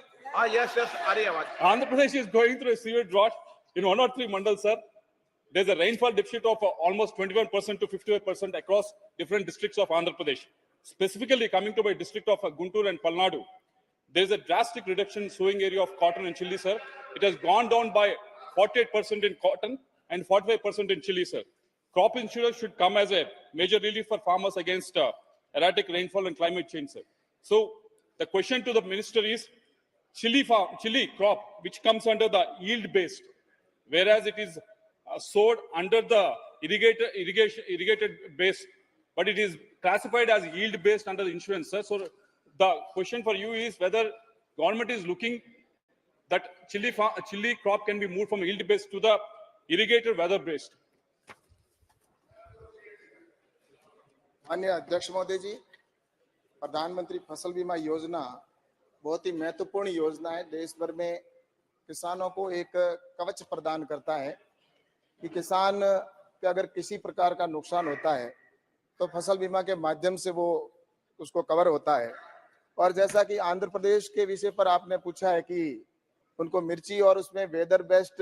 Yes, आ रही है आवाज. Andhra Pradesh is going through a severe drought in 103 mandals, sir. There's a rainfall deficit of almost 21% to 55% across different districts of Andhra Pradesh. Specifically, coming to my district of Guntur and Palnadu, there's a drastic reduction in sowing area of cotton and chili, sir. It has gone down by 48% in cotton and 45% in chili, sir. Crop insurance should come as a major relief for farmers against erratic rainfall and climate change, sir. So the question to the minister is, chili crop, which comes under the yield-based, whereas it is sowed under the irrigated base, but it is classified as yield-based under the insurance, sir. So the question for you is whether government is looking that chili crop can be moved from yield-based to the irrigated weather-based. माननीय अध्यक्ष महोदय जी, प्रधानमंत्री फसल बीमा योजना बहुत ही महत्वपूर्ण योजना है। देश भर में किसानों को एक कवच प्रदान करता है कि किसान के अगर किसी प्रकार का नुकसान होता है तो फसल बीमा के माध्यम से वो उसको कवर होता है। और जैसा कि आंध्र प्रदेश के विषय पर आपने पूछा है कि उनको मिर्ची और उसमें वेदर बेस्ड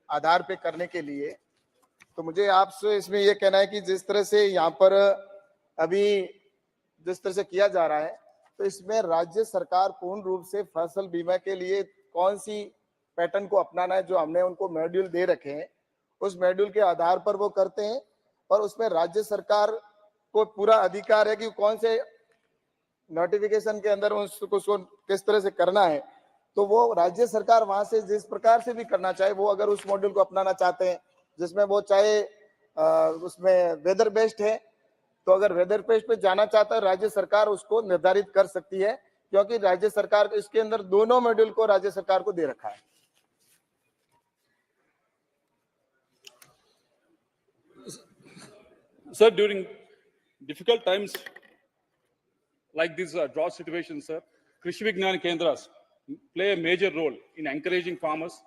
आधार पे करने के लिए, तो मुझे आपसे इसमें ये कहना है कि जिस तरह से यहाँ पर अभी जिस तरह से किया जा रहा है, तो इसमें राज्य सरकार पूर्ण रूप से फसल बीमा के लिए कौन सी पैटर्न को अपनाना है, जो हमने उनको मॉड्यूल दे रखे हैं, उस मॉड्यूल के आधार पर वो करते हैं। और उसमें राज्य सरकार को पूरा अधिकार है कि कौन से नोटिफिकेशन के अंदर उसको किस तरह से करना है, तो वो राज्य सरकार वहां से जिस प्रकार से भी करना चाहे, वो अगर उस मॉड्यूल को अपनाना चाहते हैं जिसमें वो चाहे उसमें वेदर बेस्ड है, तो अगर वेदर बेस्ड पे जाना चाहता है राज्य सरकार उसको निर्धारित कर सकती है, क्योंकि राज्य सरकार इसके अंदर दोनों मॉड्यूल को राज्य सरकार को दे रखा है। Sir, during difficult times like this drought situation, sir, Krishi Vignan Kendras play a major role in encouraging farmers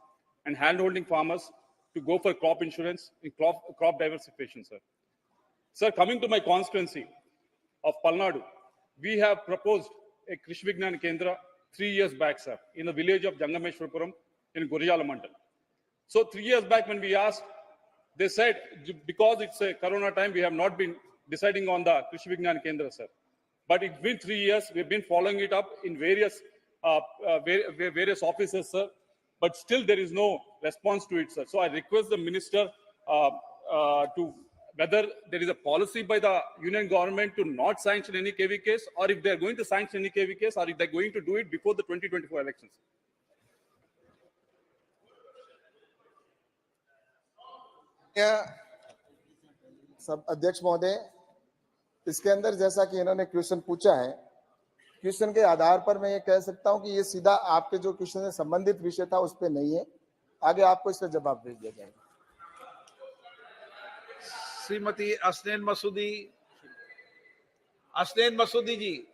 and hand-holding farmers to go for crop insurance and crop diversification, sir. Sir, coming to my constituency of Palnadu, we have proposed a Krishi Vignan Kendra 3 years back, sir, in the village of Jangameshwarapuram in Gurjala Mandal. So 3 years back when we asked, they said, because it's a Corona time, we have not been deciding on the Krishi Vignan Kendra, sir. But it's been 3 years, we've been following it up in various offices, sir. But still there is no response to it, sir. So I request the minister to whether there is a policy by the union government to not sanction any KV case, or if they're going to sanction any KV case, or if they're going to do it before the 2024 elections. सब अध्यक्ष महोदय, इसके अंदर जैसा कि इन्होंने question पूछा है, क्वेश्चन के आधार पर मैं ये कह सकता हूं कि ये सीधा आपके जो क्वेश्चन से संबंधित विषय था उस पे नहीं है, आगे आपको इसका जवाब भेज दिया जाएगा। श्रीमती असनैन मसूदी, असनैन मसूदी जी।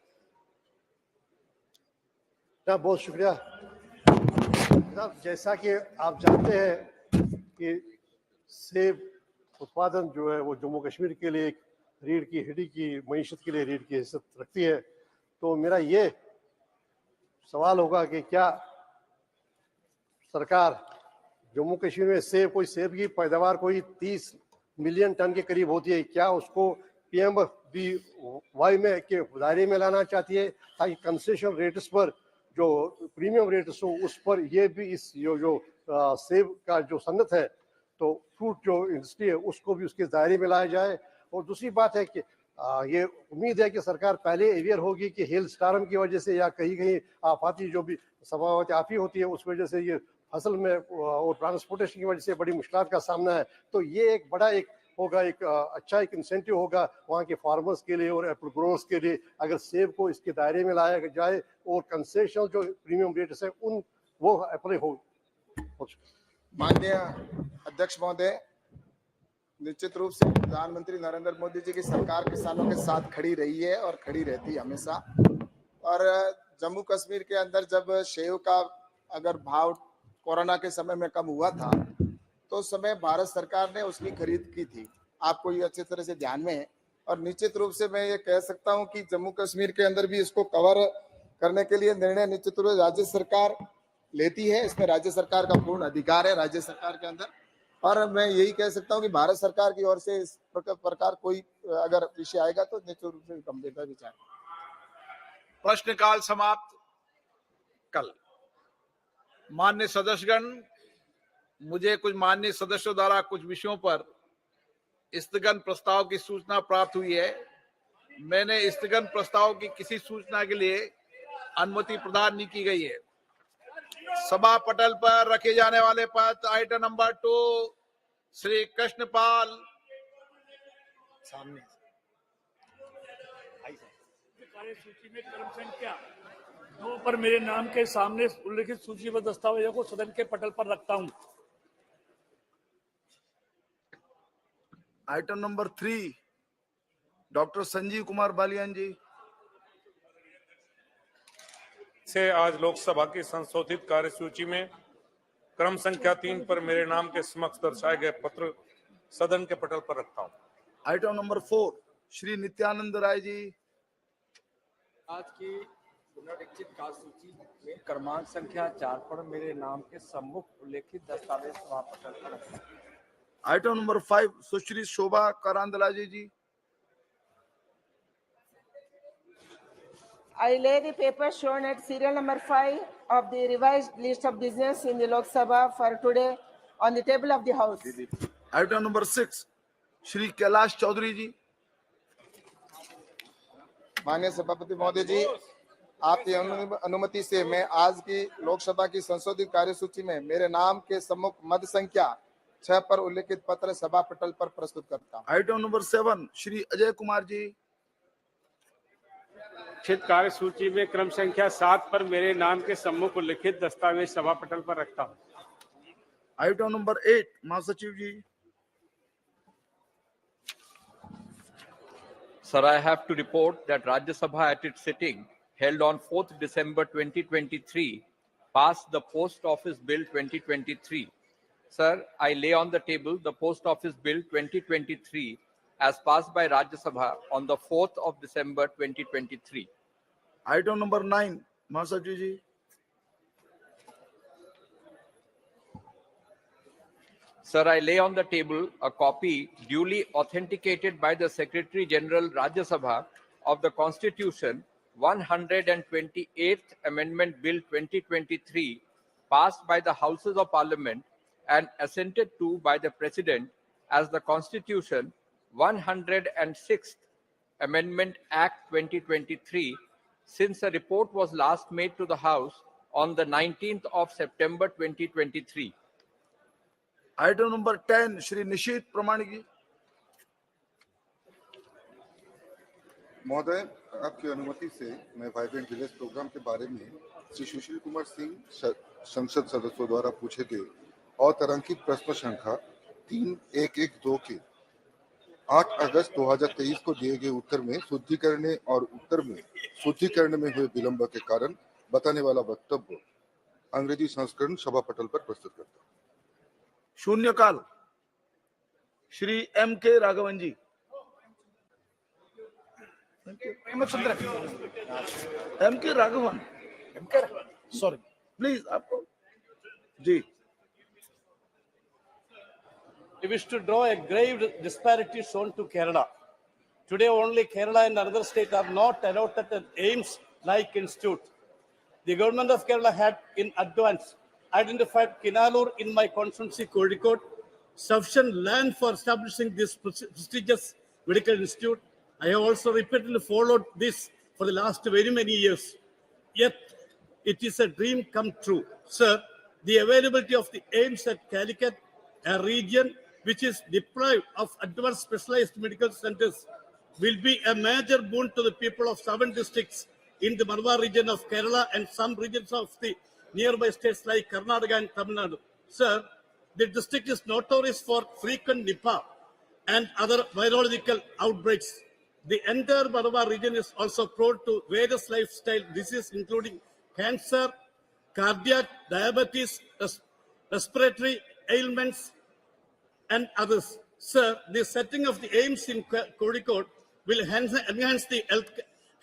बहुत शुक्रिया साहब। जैसा कि आप जानते हैं कि सेब उत्पादन जो है वो जम्मू कश्मीर के लिए एक रीढ़ की हड्डी की मईशत के लिए रीढ़ की हैसियत रखती है। तो मेरा ये सवाल होगा कि क्या सरकार जम्मू कश्मीर में सेब की पैदावार कोई 30 मिलियन टन के करीब होती है, क्या उसको PMBY में के दायरे में लाना चाहती है ताकि कंसेशन रेट्स पर जो प्रीमियम रेट्स हो उस पर ये भी इस जो सेब का जो सनत है तो फ्रूट जो इंडस्ट्री है उसको भी उसके दायरे में लाया जाए। और दूसरी बात है कि ये उम्मीद है कि सरकार पहले अवेयर होगी कि हेल स्टार्म की वजह से या कहीं कहीं आफाती जो भी समावती आफी होती है उस वजह से ये फसल में और ट्रांसपोर्टेशन की वजह से बड़ी मुश्किलात का सामना है। तो ये एक बड़ा एक होगा, एक अच्छा एक इंसेंटिव होगा वहाँ के फार्मर्स के लिए और एप्पल ग्रोवर्स के लिए अगर सेब को इसके दायरे में लाया जाए और कंसेशनल जो प्रीमियम रेट्स है उन वो अप्लाई हो। माननीय अध्यक्ष महोदय, निश्चित रूप से प्रधानमंत्री नरेंद्र मोदी जी की सरकार किसानों के साथ खड़ी रही है और खड़ी रहती है हमेशा। और जम्मू कश्मीर के अंदर जब सेब का अगर भाव कोरोना के समय में कम हुआ था तो उस समय भारत सरकार ने उसकी खरीद की थी, आपको ये अच्छी तरह से ध्यान में है। और निश्चित रूप से मैं ये कह सकता हूँ कि जम्मू कश्मीर के अंदर भी इसको कवर करने के लिए निर्णय निश्चित रूप से राज्य सरकार लेती है। इसमें राज्य सरकार का पूर्ण अधिकार है राज्य सरकार के अंदर। और मैं यही कह सकता हूँ कि भारत सरकार की ओर से इस प्रकार कोई अगर विषय आएगा तो निश्चित रूप से गंभीरता विचार। प्रश्नकाल समाप्त। कल माननीय सदस्यगण, मुझे कुछ माननीय सदस्यों द्वारा कुछ विषयों पर स्थगन प्रस्ताव की सूचना प्राप्त हुई है। मैंने स्थगन प्रस्ताव की किसी सूचना के लिए अनुमति प्रदान नहीं की गई है। सभा पटल पर रखे जाने वाले पद आइटम नंबर 2 श्री कृष्णपाल सामने सूची में क्रम संख्या 2 पर मेरे नाम के सामने उल्लिखित सूचीबद्ध दस्तावेजों को सदन के पटल पर रखता हूं। Item number 3 doctor Sanjeev Kumar Balyan ji से आज लोकसभा की संशोधित कार्यसूची में क्रम संख्या 3 पर मेरे नाम के समक्ष दर्शाए गए पत्र सदन के पटल पर रखता हूं। Item number 4 Shri Nityanand Rai ji. आज की पुनरीक्षित कार्यसूची में क्रमांक संख्या 4 पर मेरे नाम के सम्मुख उल्लेखित दस्तावेज सभा पटल पर रखता हूं। आइटम नंबर 5 सुश्री Shobha Karandlaje ji. I lay the paper shown at serial number 5 of the revised list of business in the Lok Sabha for today on the table of the House. Item number 6 Shri Kailash Choudhary ji. माननीय सभापति महोदय जी, आपकी अनुमति से मैं आज की लोकसभा की संशोधित कार्यसूची में मेरे नाम के सम्मुख मद संख्या 6 पर उल्लेखित पत्र सभा पटल पर प्रस्तुत करता हूं। Item number 7 Shri Ajay Kumar ji. कार्य सूची में क्रम संख्या 7 पर मेरे नाम के सम्मुख उल्लिखित दस्तावेज सभा पटल पर रखता हूं। आइटम नंबर 8 महासचिव जी। Sir, I have to report that Rajya Sabha at its sitting held on 4th December 2023 passed the Post Office Bill 2023. Sir, I lay on the table the Post Office Bill 2023 as passed by Rajya Sabha on the 4th of December 2023. Item number 9, Mahasaji ji. Sir, I lay on the table a copy duly authenticated by the Secretary General Rajya Sabha of the Constitution 128th Amendment Bill 2023 passed by the Houses of Parliament and assented to by the President as the Constitution 106th Amendment Act 2023 since a report was last made to the House on the 19th of September 2023. Item number 10, Shri Nishit Pramanik ji. महोदय, आपकी अनुमति से मैं vibrant village programme के बारे में श्री सुशील कुमार सिंह संसद सदस्यों द्वारा पूछे गए अतारांकित प्रश्न संख्या 3112 के 8 अगस्त 2023 को दिए गए उत्तर में शुद्धिकरण में हुए विलंब के कारण बताने वाला वक्तव्य अंग्रेजी संस्करण सभा पटल पर प्रस्तुत करता हूं। शून्यकाल। श्री एम के राघवन जी। एम के राघवन, सॉरी प्लीज आपको जी। I wish to draw a grave disparity shown to Kerala. Today, only Kerala and another states are not allotted an AIMS-like institute. The government of Kerala had, in advance, identified Kinalur in my constituency, Kozhikode, sufficient land for establishing this prestigious medical institute. I have also repeatedly followed this for the last very many years. Yet, it is a dream come true. Sir, the availability of the AIMS at Calicut, a region which is deprived of advanced specialized medical centers, will be a major boon to the people of 7 districts in the Malabar region of Kerala and some regions of the nearby states like Karnataka and Tamil Nadu. Sir, the district is notorious for frequent Nipah and other virological outbreaks. The entire Malabar region is also prone to various lifestyle diseases, including cancer, cardiac, diabetes, respiratory ailments, and others. Sir, the setting of the AIMS in Kozhikode will enhance the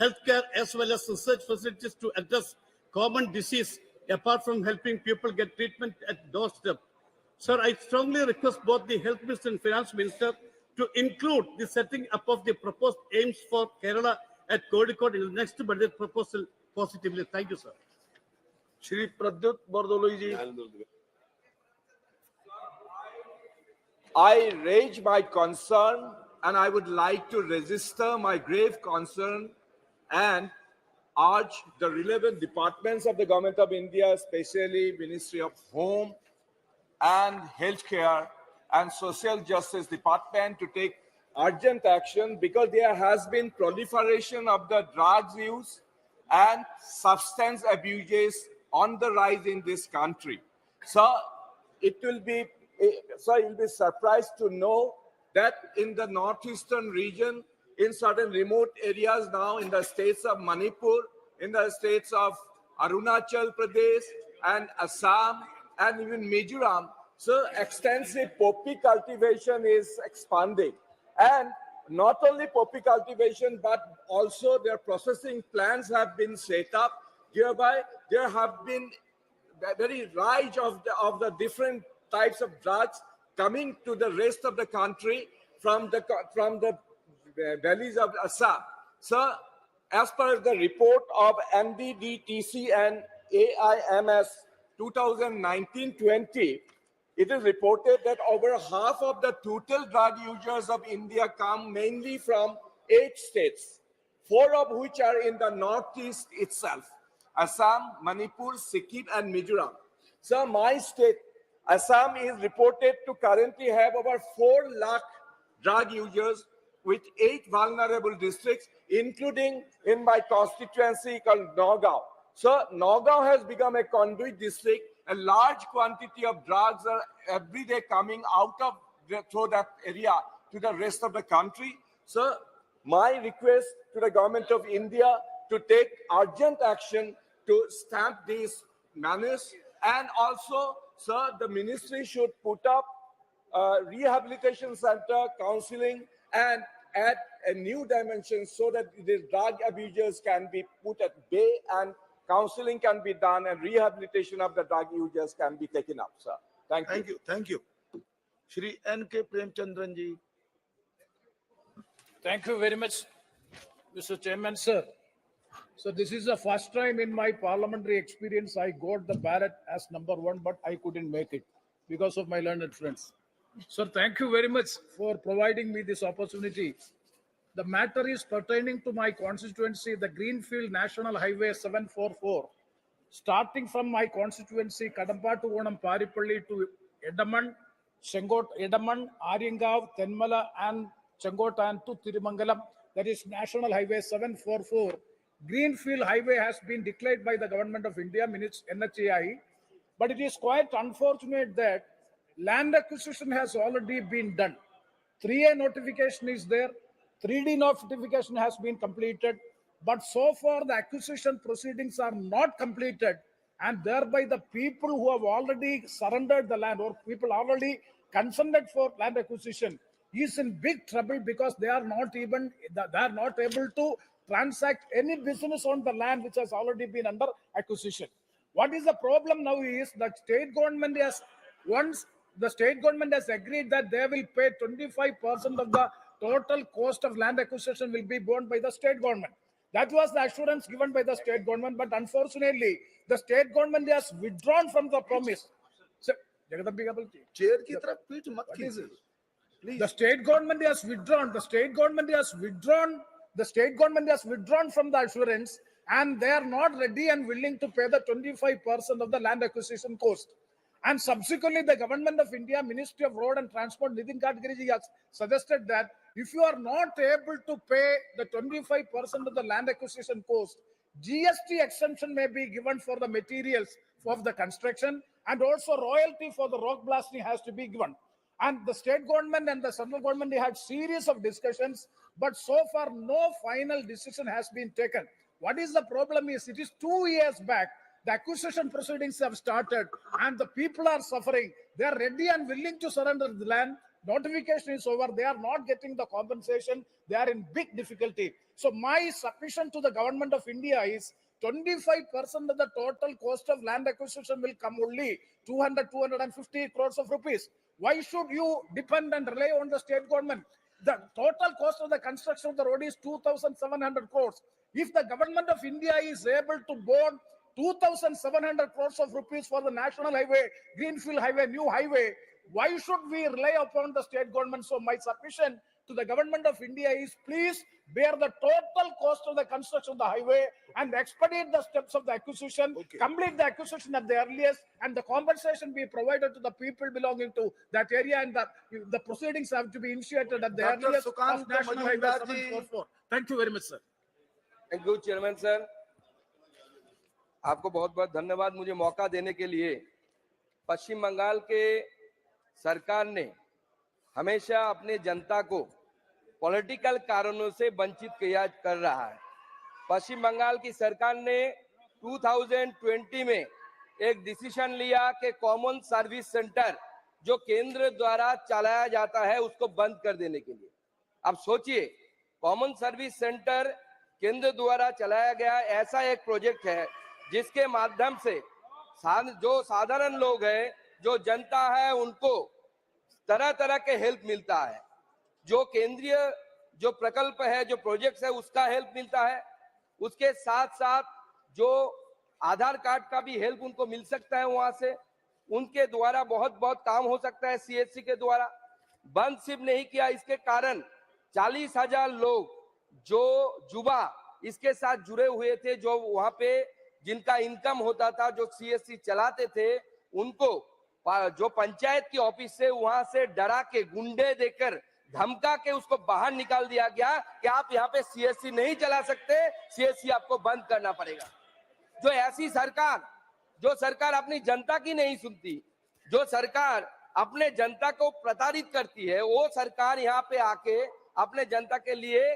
healthcare as well as research facilities to address common disease, apart from helping people get treatment at doorstep. Sir, I strongly request both the Health Minister and Finance Minister to include the setting up of the proposed AIMS for Kerala at Kozhikode in the next budget proposal positively. Thank you, sir. Shri Pradyut Bordoloi ji. I raise my concern and I would like to register my grave concern and urge the relevant departments of the Government of India, especially Ministry of Home and Healthcare and Social Justice Department, to take urgent action, because there has been proliferation of the drugs use and substance abuses on the rise in this country. So you'll be surprised to know that in the northeastern region, in certain remote areas now, in the states of Manipur, in the states of Arunachal Pradesh and Assam and even Mizoram, so extensive poppy cultivation is expanding. And not only poppy cultivation, but also their processing plants have been set up, whereby there have been the very rise of the different types of drugs coming to the rest of the country from the valleys of Assam. So, as per the report of NDDTC and AIMS 2019-20, it is reported that over half of the total drug users of India come mainly from 8 states, 4 of which are in the northeast itself: Assam, Manipur, Sikkim, and Mizoram. So my state, Assam, is reported to currently have over 4 lakh drug users with 8 vulnerable districts, including in my constituency called Nagaon. So Nagaon has become a conduit district. A large quantity of drugs are every day coming out of through that area to the rest of the country. So my request to the Government of India to take urgent action to stamp these menace, and also, sir, the ministry should put up a rehabilitation center, counseling, and add a new dimension so that the drug abusers can be put at bay and counseling can be done and rehabilitation of the drug users can be taken up, sir. Thank you. Thank you. Shri N.K. Premchandran ji. Thank you very much, Mr. Chairman, sir. So this is the first time in my parliamentary experience I got the ballot as number 1, but I couldn't make it because of my learned friends. Sir, thank you very much for providing me this opportunity. The matter is pertaining to my constituency, the Greenfield National Highway 744, starting from my constituency, Kadampa to Onam Paripalli to Edaman, Edaman, Aringav, Tenmala, and Chengota and to Tirumangalam. That is National Highway 744. Greenfield Highway has been declared by the Government of India, minutes NHAI, but it is quite unfortunate that land acquisition has already been done. 3A notification is there, 3D notification has been completed, but so far the acquisition proceedings are not completed, and thereby the people who have already surrendered the land or people already consented for land acquisition, is in big trouble because they are not able to transact any business on the land which has already been under acquisition. What is the problem now is the state government has agreed that they will pay 25% of the total cost of land acquisition will be borne by the state government. That was the assurance given by the state government, but unfortunately, the state government has withdrawn from the promise. So, chair की तरफ पीठ मत कीजिए. the state government has withdrawn. The state government has withdrawn from the assurance, and they are not ready and willing to pay the 25% of the land acquisition cost. And subsequently, the government of India, Ministry of Road and Transport, Nitin Gadkari has suggested that if you are not able to pay the 25% of the land acquisition cost, GST exemption may be given for the materials of the construction, and also royalty for the rock blasting has to be given. And the state government and the central government, they had series of discussions, but so far no final decision has been taken. What is the problem is, it is 2 years back, the acquisition proceedings have started and the people are suffering. They are ready and willing to surrender the land. Notification is over. They are not getting the compensation. They are in big difficulty. So my submission to the government of India is 25% of the total cost of land acquisition will come only 250 crores of rupees. Why should you depend and rely on the state government? The total cost of the construction of the road is 2,700 crores. If the government of India is able to bond 2,700 crores of rupees for the national highway, greenfield highway, new highway, why should we rely upon the state government? So my submission to the government of India is, please bear the total cost of the construction of the highway and expedite the steps of the acquisition, complete the acquisition at the earliest, and the compensation be provided to the people belonging to that area, and the proceedings have to be initiated at the earliest of National Highway 744. Thank you very much, sir. Thank you chairman sir, आपको बहुत बहुत धन्यवाद मुझे मौका देने के लिए। पश्चिम बंगाल के सरकार ने हमेशा अपने जनता को पॉलिटिकल कारणों से वंचित कर रहा है। पश्चिम बंगाल की सरकार ने 2020 में एक डिसीजन लिया कि कॉमन सर्विस सेंटर जो केंद्र द्वारा चलाया जाता है उसको बंद कर देने के लिए। अब सोचिए, कॉमन सर्विस सेंटर केंद्र द्वारा चलाया गया ऐसा एक प्रोजेक्ट है जिसके माध्यम से जो साधारण लोग हैं, जो जनता है, उनको तरह तरह के हेल्प मिलता है। जो केंद्रीय जो प्रकल्प है, जो प्रोजेक्ट है, उसका हेल्प मिलता है। उसके साथ साथ जो आधार कार्ड का भी हेल्प उनको मिल सकता है वहां से। उनके द्वारा बहुत बहुत काम हो सकता है सीएससी के द्वारा। बंद सिर्फ नहीं किया, इसके कारण 40,000 लोग जो युवा इसके साथ जुड़े हुए थे, जो वहां पे जिनका इनकम होता था, जो सीएससी चलाते थे, उनको जो पंचायत की ऑफिस से वहां से डरा के, गुंडे देकर, धमका के उसको बाहर निकाल दिया गया कि आप यहाँ पे सीएससी नहीं चला सकते, सीएससी आपको बंद करना पड़ेगा। जो ऐसी सरकार, जो सरकार अपनी जनता की नहीं सुनती, जो सरकार अपने जनता को प्रताड़ित करती है, वो सरकार यहाँ पे आके अपने जनता के लिए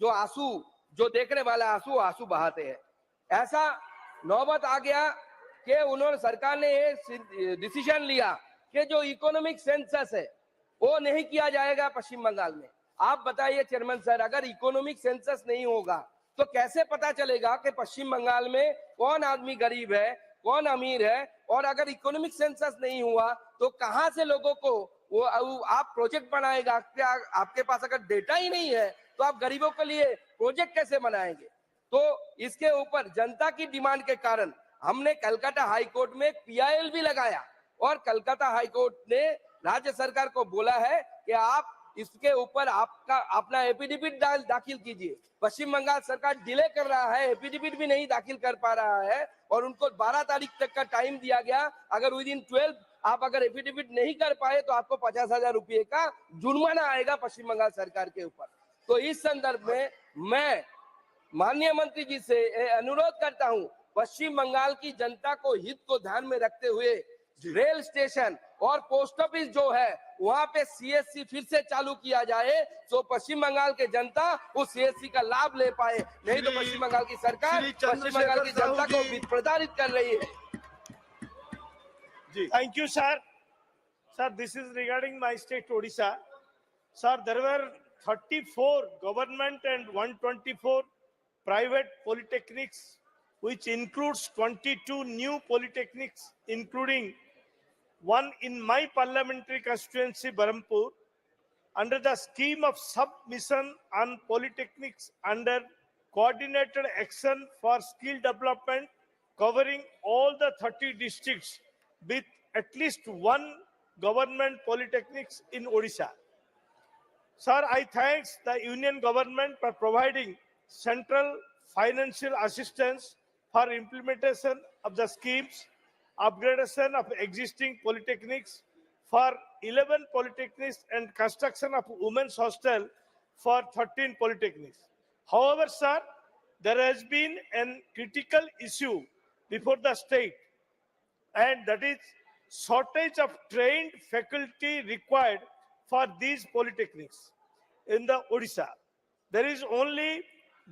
जो आंसू, जो देखने वाला आंसू बहाते हैं। ऐसा नौबत आ गया कि उन्होंने, सरकार ने ये डिसीजन लिया कि जो इकोनॉमिक सेंसस है वो नहीं किया जाएगा पश्चिम बंगाल में। आप बताइए चेयरमैन सर, अगर इकोनॉमिक सेंसस नहीं होगा तो कैसे पता चलेगा कि पश्चिम बंगाल में कौन आदमी गरीब है, कौन अमीर है? और अगर इकोनॉमिक सेंसस नहीं हुआ तो कहां से लोगों को वो आप प्रोजेक्ट बनाएगा? क्या आपके पास अगर डेटा ही नहीं है तो आप गरीबों के लिए प्रोजेक्ट कैसे बनाएंगे? तो इसके ऊपर जनता की डिमांड के कारण हमने कलकत्ता हाई कोर्ट में पीआईएल भी लगाया और कलकत्ता हाई कोर्ट ने राज्य सरकार को बोला है कि आप इसके ऊपर आपका अपना एफिडेविट दाखिल कीजिए। पश्चिम बंगाल सरकार डिले कर रहा है, एफिडेविट भी नहीं दाखिल कर पा रहा है और उनको 12 तारीख तक का टाइम दिया गया। अगर विदिन 12 आप अगर एफिडेविट नहीं कर पाए तो आपको 50,000 रुपये का जुर्माना आएगा पश्चिम बंगाल सरकार के ऊपर। तो इस संदर्भ में मैं माननीय मंत्री जी से अनुरोध करता हूं, पश्चिम बंगाल की जनता को हित को ध्यान में रखते हुए रेल स्टेशन और पोस्ट ऑफिस जो है वहां पे सीएससी फिर से चालू किया जाए, तो पश्चिम बंगाल के जनता उस सीएससी का लाभ ले पाए। नहीं तो पश्चिम बंगाल की सरकार पश्चिम बंगाल की जनता को प्रताड़ित कर रही है। Thank you, sir. Sir, this is regarding my state, Odisha. Sir, there were 34 government and 124 private polytechnics, which includes 22 new polytechnics, including one in my parliamentary constituency, Barampur, under the scheme of submission on polytechnics under coordinated action for skill development, covering all the 30 districts with at least one government polytechnics in Odisha. Sir, I thank the Union government for providing central financial assistance for implementation of the schemes, upgradation of existing polytechnics for 11 polytechnics and construction of women's hostel for 13 polytechnics. However, sir, there has been a critical issue before the state, and that is shortage of trained faculty required for these polytechnics. In the Odisha, there is only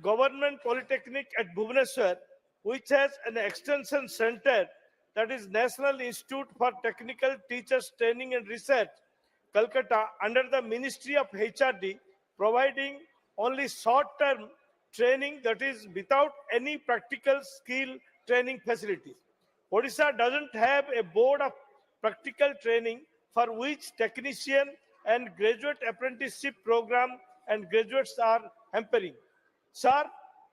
government polytechnic at Bhubaneswar, which has an extension center, that is National Institute for Technical Teachers Training and Research, Calcutta, under the Ministry of HRD, providing only short-term training, that is without any practical skill training facilities. Odisha doesn't have a board of practical training for which technician and graduate apprenticeship program and graduates are hampering. Sir,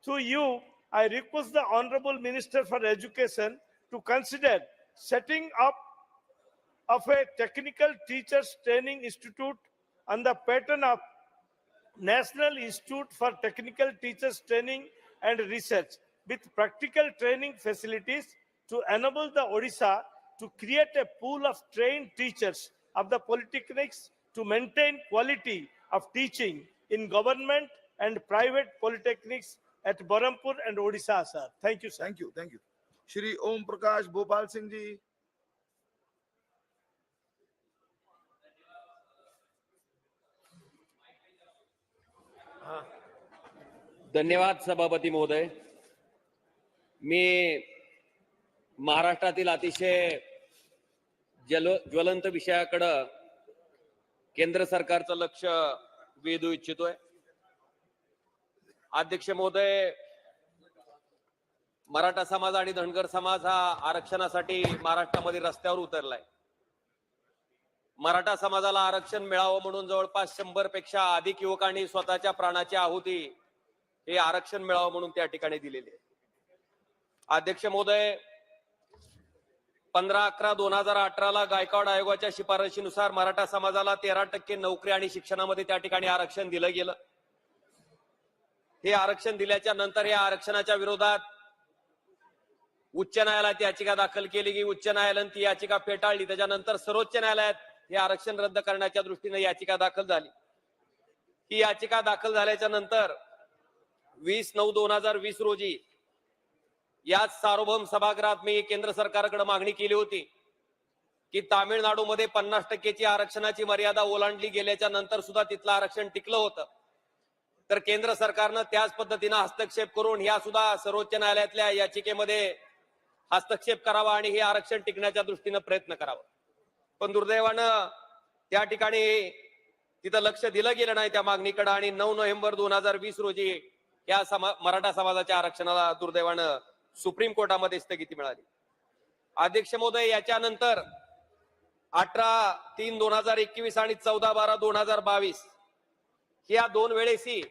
to you, I request the Honorable Minister for Education to consider setting up of a technical teachers training institute on the pattern of National Institute for Technical Teachers Training and Research with practical training facilities to enable the Odisha to create a pool of trained teachers of the polytechnics to maintain quality of teaching in government and private polytechnics at Barampur and Odisha, sir. Thank you, sir. Thank you, thank you. Shri Om Prakash Bhopal Singh ji. धन्यवाद सभापती महोदय. मी महाराष्ट्रातील अतिशय ज्वलंत विषयाकडे केंद्र सरकारचं लक्ष वेधू इच्छितोय. अध्यक्ष महोदय, मराठा समाज आणि धनगर समाज हा आरक्षणासाठी महाराष्ट्रामध्ये रस्त्यावर उतरलाय. मराठा समाजाला आरक्षण मिळावं म्हणून जवळपास 100 पेक्षा अधिक युवकांनी स्वतःच्या प्राणाची आहुती हे आरक्षण मिळावं म्हणून त्या ठिकाणी दिलेली आहे. अध्यक्ष महोदय, 15/11/2018 ला गायकवाड आयोगाच्या शिफारशीनुसार मराठा समाजाला 13% नोकरी आणि शिक्षणामध्ये त्या ठिकाणी आरक्षण दिलं गेलं. हे आरक्षण दिल्याच्या नंतर या आरक्षणाच्या विरोधात उच्च न्यायालयात याचिका दाखल केली की उच्च न्यायालयाने ती याचिका फेटाळली. त्याच्यानंतर सर्वोच्च न्यायालयात हे आरक्षण रद्द करण्याच्या दृष्टीने याचिका दाखल झाली. ही याचिका दाखल झाल्याच्या नंतर 20/9/2020 रोजी याच सार्वभौम सभागृहात मी केंद्र सरकारकडे मागणी केली होती की तामिळनाडूमध्ये 50%ची आरक्षणाची मर्यादा ओलांडली गेल्याच्या नंतर सुद्धा तिथलं आरक्षण टिकलं होतं. तर केंद्र सरकारनं त्याच पद्धतीने हस्तक्षेप करून या सुद्धा सर्वोच्च न्यायालयातल्या याचिकेमध्ये हस्तक्षेप करावा आणि हे आरक्षण टिकण्याच्या दृष्टीने प्रयत्न करावा. पण दुर्दैवानं त्या ठिकाणी तिथं लक्ष दिलं गेलं नाही त्या मागणीकडे आणि 9 नोव्हेंबर 2020 रोजी या मराठा समाजाच्या आरक्षणाला दुर्दैवानं सुप्रीम कोर्टामध्ये स्थगिती मिळाली. अध्यक्ष महोदय, याच्यानंतर 18/3/2021 आणि 14/12/2022 या 2 वेळेसही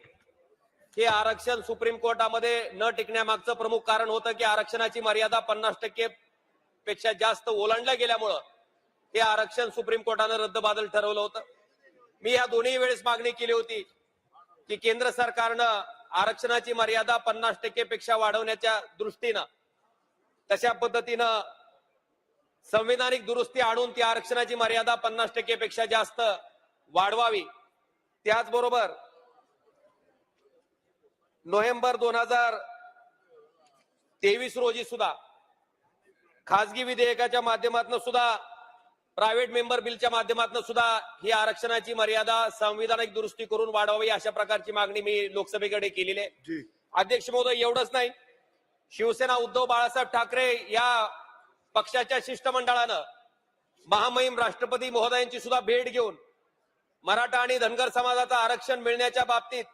हे आरक्षण सुप्रीम कोर्टामध्ये न टिकण्यामागचं प्रमुख कारण होतं की आरक्षणाची मर्यादा 50% पेक्षा जास्त ओलांडल्या गेल्यामुळं हे आरक्षण सुप्रीम कोर्टानं रद्दबातल ठरवलं होतं. मी या दोन्ही वेळेस मागणी केली होती की केंद्र सरकारनं आरक्षणाची मर्यादा 50% पेक्षा वाढवण्याच्या दृष्टीनं तशा पद्धतीनं संविधानिक दुरुस्ती आणून ती आरक्षणाची मर्यादा 50% पेक्षा जास्त वाढवावी. त्याचबरोबर नोव्हेंबर 2023 रोजी सुद्धा खासगी विधेयकाच्या माध्यमातून सुद्धा प्रायव्हेट मेंबर बिलच्या माध्यमातून सुद्धा ही आरक्षणाची मर्यादा संविधानिक दुरुस्ती करून वाढवावी अशा प्रकारची मागणी मी लोकसभेकडे केलेली आहे. अध्यक्ष महोदय, एवढंच नाही, शिवसेना उद्धव बाळासाहेब ठाकरे या पक्षाच्या शिष्टमंडळानं महामहिम राष्ट्रपती महोदयांची सुद्धा भेट घेऊन मराठा आणि धनगर समाजाचं आरक्षण मिळण्याच्या बाबतीत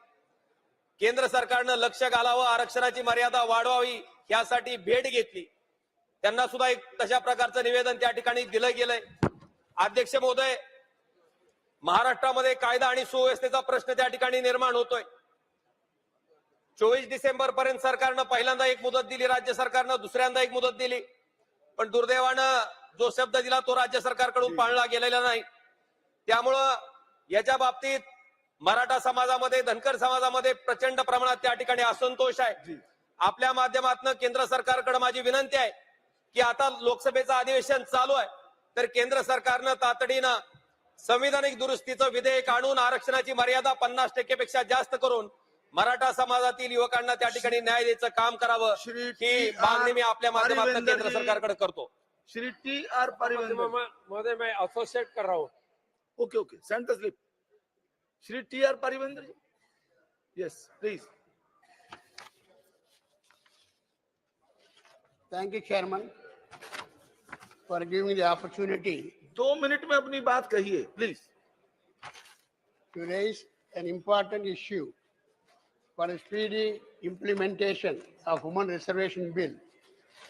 केंद्र सरकारनं लक्ष घालावं, आरक्षणाची मर्यादा वाढवावी यासाठी भेट घेतली. त्यांना सुद्धा एक तशा प्रकारचं निवेदन त्या ठिकाणी दिलं गेलंय. अध्यक्ष महोदय, महाराष्ट्रामध्ये कायदा आणि सुव्यवस्थेचा प्रश्न त्या ठिकाणी निर्माण होतोय. 24 डिसेंबर पर्यंत सरकारनं पहिल्यांदा एक मुदत दिली, राज्य सरकारनं दुसऱ्यांदा एक मुदत दिली, पण दुर्दैवानं जो शब्द दिला तो राज्य सरकारकडून पाळला गेलेला नाही. त्यामुळं याच्या बाबतीत मराठा समाजामध्ये, धनगर समाजामध्ये प्रचंड प्रमाणात त्या ठिकाणी असंतोष आहे. आपल्या माध्यमातून केंद्र सरकारकडे माझी विनंती आहे की आता लोकसभेचं अधिवेशन चालू आहे, तर केंद्र सरकारनं तातडीनं संविधानिक दुरुस्तीचं विधेयक आणून आरक्षणाची मर्यादा 50% पेक्षा जास्त करून मराठा समाजातील युवकांना त्या ठिकाणी न्याय द्यायचं काम करावं, ही मागणी मी आपल्या माध्यमातून केंद्र सरकारकडे करतो. श्री टी.आर. पारिवेंद्र महोदय, मैं एसोसिएट कर रहा हूँ. Okay okay, send the slip. Shri TR. Paarivendhar ji, yes please. Thank you, Chairman, for giving me the opportunity 2 मिनट में अपनी बात कहिए, please. to raise an important issue for a speedy implementation of Women Reservation Bill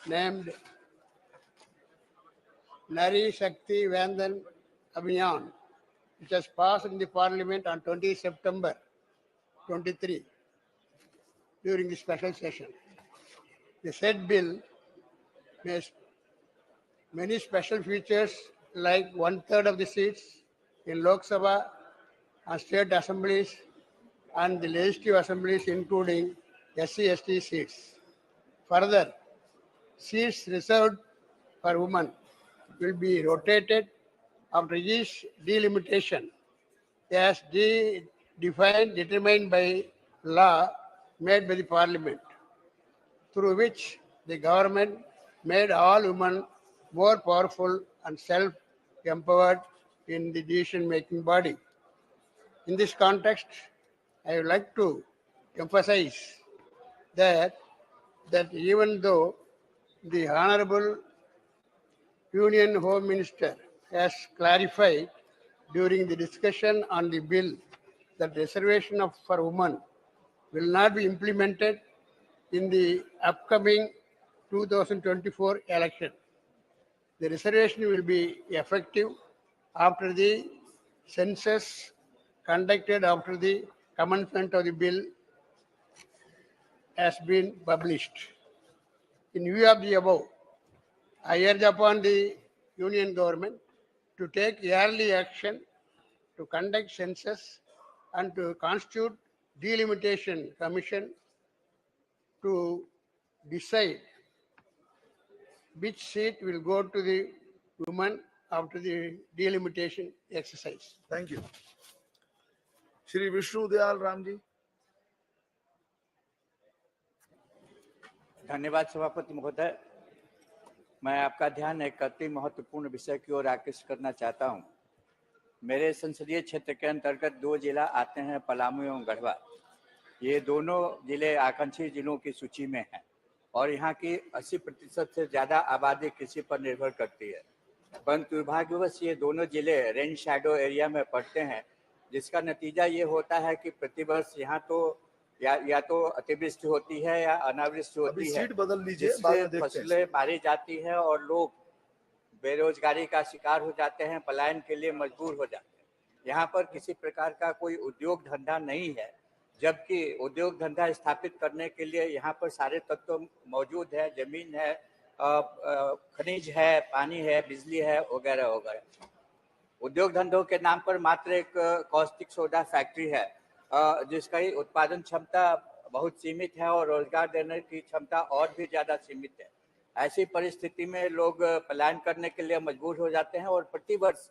named Nari Shakti Vandan Abhiyan, which was passed in the Parliament on 20 September 23 during the special session. The said bill has many special features like 1/3 of the seats in Lok Sabha and state assemblies and the legislative assemblies, including SC/ST seats. Further, seats reserved for women will be rotated after each delimitation as determined by law made by the Parliament, through which the government made all women more powerful and self-empowered in the decision-making body. In this context, I would like to emphasize that even though the Honorable Union Home Minister has clarified during the discussion on the bill that reservation for women will not be implemented in the upcoming 2024 election. The reservation will be effective after the census conducted after the commencement of the bill has been published. In view of the above, I urge upon the Union government to take early action to conduct census and to constitute delimitation commission to decide which seat will go to the women after the delimitation exercise. Thank you. Shri Vishnu Dayal Ram ji. धन्यवाद सभापति महोदय. मैं आपका ध्यान एक अति महत्वपूर्ण विषय की ओर आकृष्ट करना चाहता हूं. मेरे संसदीय क्षेत्र के अंतर्गत 2 जिला आते हैं, पलामू एवं गढ़वा. ये दोनों जिले आकांक्षी जिलों की सूची में हैं और यहाँ की 80% से ज़्यादा आबादी कृषि पर निर्भर करती है. परंतु दुर्भाग्यवश ये दोनों जिले रेन शैडो एरिया में पड़ते हैं, जिसका नतीजा ये होता है कि प्रतिवर्ष यहाँ तो या तो अतिवृष्टि होती है या अनावृष्टि होती है, सीट बदल लीजिए, जिससे फसलें मारी जाती हैं और लोग बेरोजगारी का शिकार हो जाते हैं, पलायन के लिए मजबूर हो जाते हैं. यहाँ पर किसी प्रकार का कोई उद्योग धंधा नहीं है, जबकि उद्योग धंधा स्थापित करने के लिए यहाँ पर सारे तत्व मौजूद है. जमीन है, खनिज है, पानी है, बिजली है, वगैरह वगैरह. उद्योग धंधों के नाम पर मात्र एक कॉस्टिक सोडा फैक्ट्री है, जिसका ही उत्पादन क्षमता बहुत सीमित है और रोजगार देने की क्षमता और भी ज़्यादा सीमित है. ऐसी परिस्थिति में लोग पलायन करने के लिए मजबूर हो जाते हैं और प्रतिवर्ष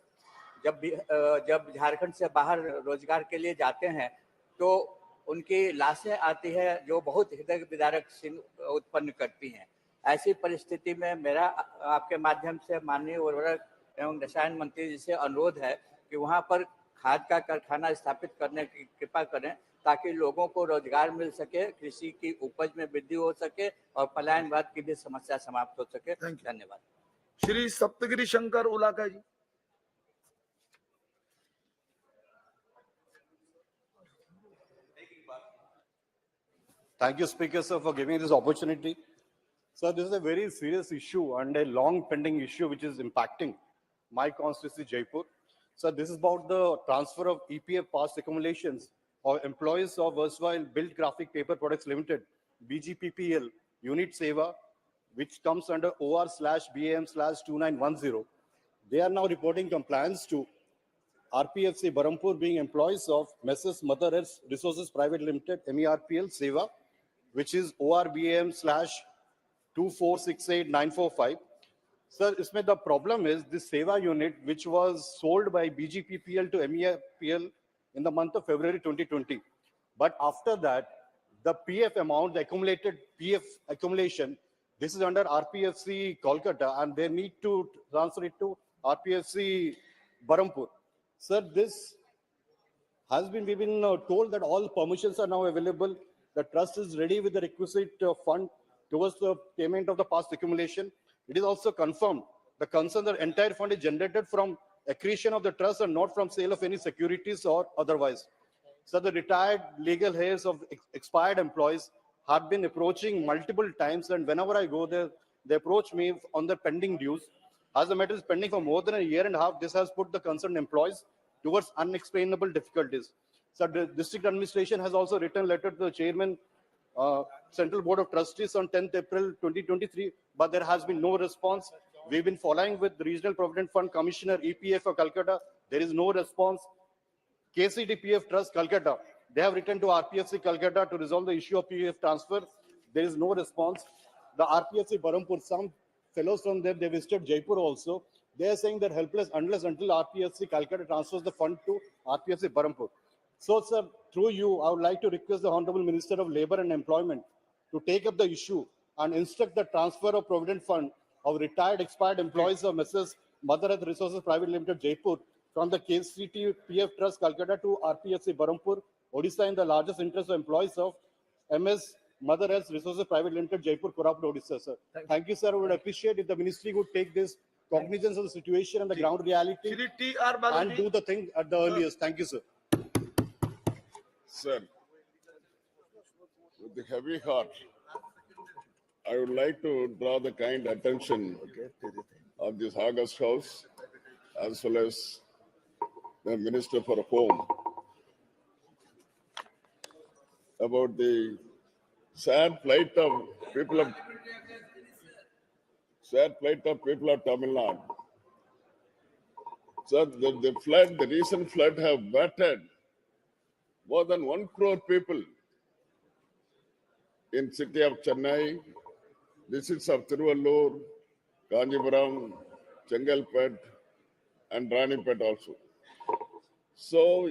जब झारखंड से बाहर रोजगार के लिए जाते हैं तो उनकी लाशें आती है जो बहुत हृदय विदारक उत्पन्न करती हैं. ऐसी परिस्थिति में मेरा आपके माध्यम से माननीय उर्वरक एवं रसायन मंत्री जी से अनुरोध है कि वहाँ पर खाद का कारखाना स्थापित करने की कृपा करें, ताकि लोगों को रोजगार मिल सके, कृषि की उपज में वृद्धि हो सके और पलायनवाद की भी समस्या समाप्त हो सके. धन्यवाद. श्री सप्तगिरी शंकर उलाका जी. Thank you, Speaker, sir, for giving this opportunity. Sir, this is a very serious issue and a long pending issue which is impacting my constituency, Jaipur. Sir, this is about the transfer of EPF past accumulations of employees of erstwhile Built Graphic Paper Products Limited, BGPPL, Unit Seva, which comes under OR/BAM/2910. They are now reporting compliance to RPFC Barampur being employees of Messrs. Mother Earth Resources Private Limited, MERPL, Seva, which is ORBAM/2468945. Sir, isme the problem is this Seva unit, which was sold by BGPPL to MERPL in the month of February 2020. But after that, the PF amount, the accumulated PF accumulation, this is under RPFC Kolkata, and they need to transfer it to RPFC Barampur. Sir, this has been, we've been told that all permissions are now available. The trust is ready with the requisite fund towards the payment of the past accumulation. It is also confirmed the concern that entire fund is generated from accretion of the trust and not from sale of any securities or otherwise. So the retired legal heirs of expired employees had been approaching multiple times, and whenever I go there, they approach me on the pending dues. As the matter is pending for more than a year and a half, this has put the concerned employees towards unexplainable difficulties. So the district administration has also written a letter to the chairman, Central Board of Trustees on 10th April 2023, but there has been no response. We've been following with the Regional Provident Fund Commissioner, EPF of Calcutta. There is no response. KCDPF Trust Calcutta, they have written to RPFC Calcutta to resolve the issue of PF transfer. There is no response. The RPFC Barampur, some fellows from there, they visited Jaipur also. They are saying they're helpless unless until RPFC Calcutta transfers the fund to RPFC Barampur. So, sir, through you, I would like to request the Honorable Minister of Labour and Employment to take up the issue and instruct the transfer of Provident Fund of retired expired employees of Messrs. Mother Earth Resources Private Limited, Jaipur, from the KCT PF Trust Calcutta to RPFC Barampur, Odisha, in the largest interest of employees of MS Mother Earth Resources Private Limited, Jaipur, Koraput, Odisha, sir. Thank you, sir. I would appreciate if the ministry would take this cognizance of the situation and the ground reality and do the thing at the earliest. Thank you, sir. Sir, with a heavy heart, I would like to draw the kind attention of this August House as well as the Minister for Home about the sad plight of people of Tamil Nadu. Sir, the flood, the recent flood have battered more than 1 crore people in city of Chennai, districts of Tiruvallur, Kanjipuram, Chengalpet, and Ranipet also. So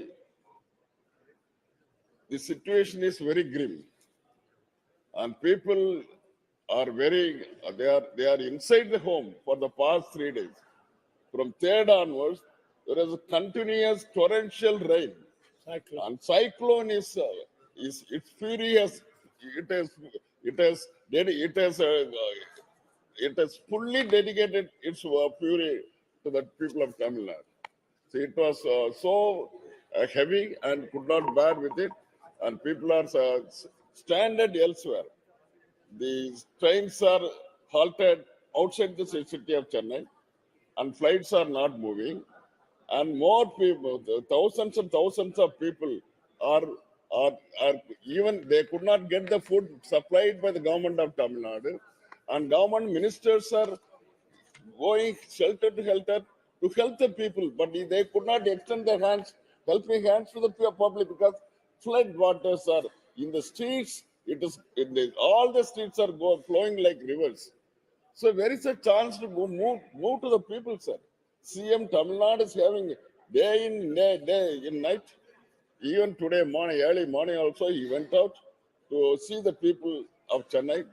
the situation is very grim, and people are they are inside the home for the past 3 days. From 3rd onwards, there is a continuous torrential rain. And cyclone is its fury has it has fully dedicated its fury to the people of Tamil Nadu. So it was so heavy and could not bear with it, and people are stranded elsewhere. The trains are halted outside the city of Chennai, and flights are not moving. And more people, thousands and thousands of people are even they could not get the food supplied by the government of Tamil Nadu, and government ministers are going shelter to shelter to help the people, but they could not extend their hands, helping hands to the public because flood waters are in the streets. All the streets are flowing like rivers. So where is a chance to move to the people, sir? CM Tamil Nadu is having day in night. Even today morning, early morning also, he went out to see the people of Chennai,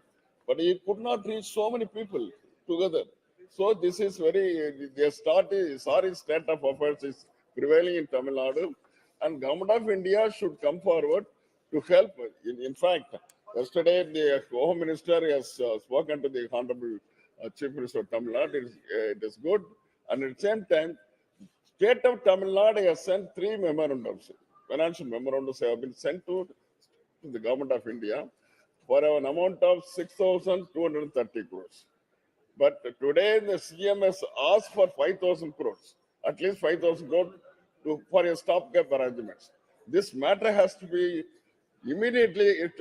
but he could not reach so many people together. So this is sorry state of affairs is prevailing in Tamil Nadu, and Government of India should come forward to help. In fact, yesterday the Home Minister has spoken to the Honorable Chief Minister of Tamil Nadu. It is good, and at the same time, State of Tamil Nadu has sent 3 memorandums. Financial memorandums have been sent to the Government of India, for an amount of 6,230 crores. But today the CM has asked for 5,000 crores, at least 5,000 crores for a stopgap arrangements. This matter has to be immediately, it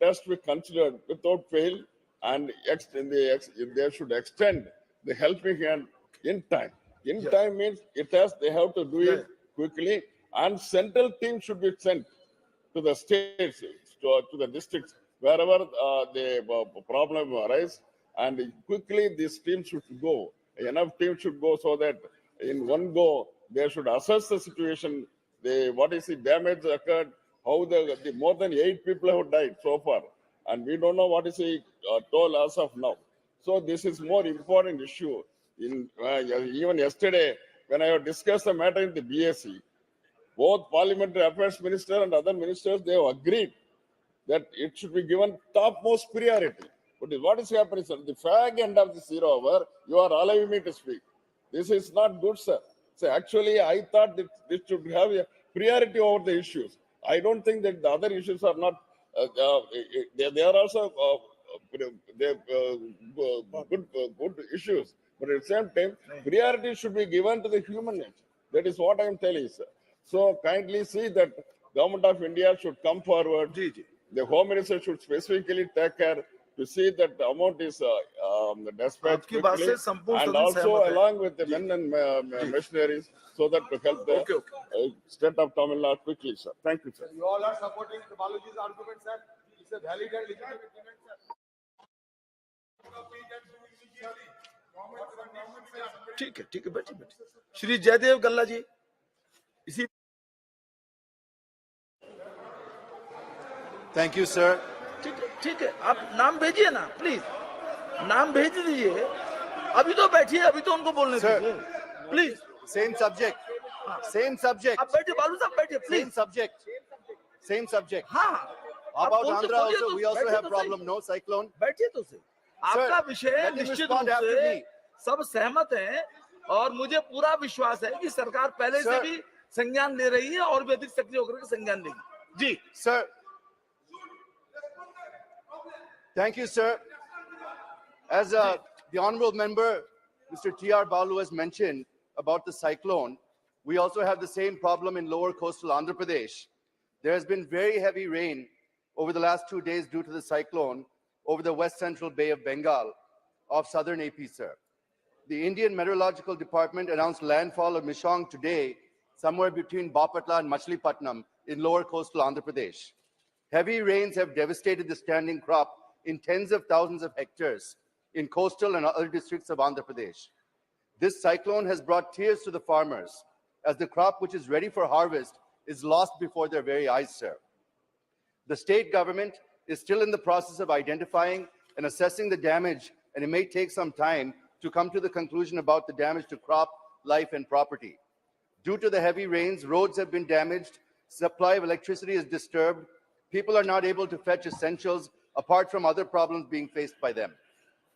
has to be considered without fail, and they should extend the helping hand in time. In time means they have to do it quickly, and central team should be sent to the states, to the districts, wherever the problem arises, and quickly this team should go. Enough team should go so that in one go they should assess the situation, what is the damage occurred, how the more than 8 people have died so far, and we don't know what is the toll as of now. So this is more important issue. Even yesterday, when I have discussed the matter in the BSc, both parliamentary affairs minister and other ministers, they have agreed that it should be given topmost priority. But what is happening, sir? The fag end of the 0 hour, you are allowing me to speak. This is not good, sir. So actually, I thought that this should have a priority over the issues. I don't think that the other issues are not, they are also good issues. But at the same time, priority should be given to the human nature. That is what I am telling, sir. So kindly see that Government of India should come forward. The Home Minister should specifically take care to see that the amount is dispatched आपकी बात quickly, से संपूर्ण and सदन also सहमत है। along with the men and machineries, so that to help the state of Tamil Nadu quickly, sir. Thank you, sir. You all are supporting Baluji's argument, sir. It's a valid and legitimate demand, sir. ठीक है बैठिए श्री जयदेव गल्ला जी इसी Thank you, sir. ठीक है आप नाम भेजिए ना प्लीज नाम भेज दीजिए अभी तो बैठिए अभी तो उनको बोलने दीजिए please Same subject. Same subject. आप बैठिए बालू साहब बैठिए Same please subject. Same subject. हाँ About बोलते- Andhra बोलिए also, तो we also बैठिए have तो problem. सही। No cyclone. बैठिए तो सही आपका विषय let him निश्चित respond रूप after से me. सब सहमत हैं और मुझे पूरा विश्वास है कि सरकार पहले से Sir. भी संज्ञान ले रही है और भी अधिक सक्रिय होकर के संज्ञान लेगी जी Sir. Thank you, sir. As the honorable member, Mr. T.R. Balu has mentioned about the cyclone, we also have the same problem in lower coastal Andhra Pradesh. There has been very heavy rain over the last 2 days due to the cyclone over the west central Bay of Bengal of southern AP, sir. The Indian Meteorological Department announced landfall of Mishong today, somewhere between Bapatla and Machilipatnam in lower coastal Andhra Pradesh. Heavy rains have devastated the standing crop in tens of thousands of hectares in coastal and other districts of Andhra Pradesh. This cyclone has brought tears to the farmers as the crop which is ready for harvest is lost before their very eyes, sir. The state government is still in the process of identifying and assessing the damage, and it may take some time to come to the conclusion about the damage to crop, life, and property. Due to the heavy rains, roads have been damaged, supply of electricity is disturbed, people are not able to fetch essentials apart from other problems being faced by them.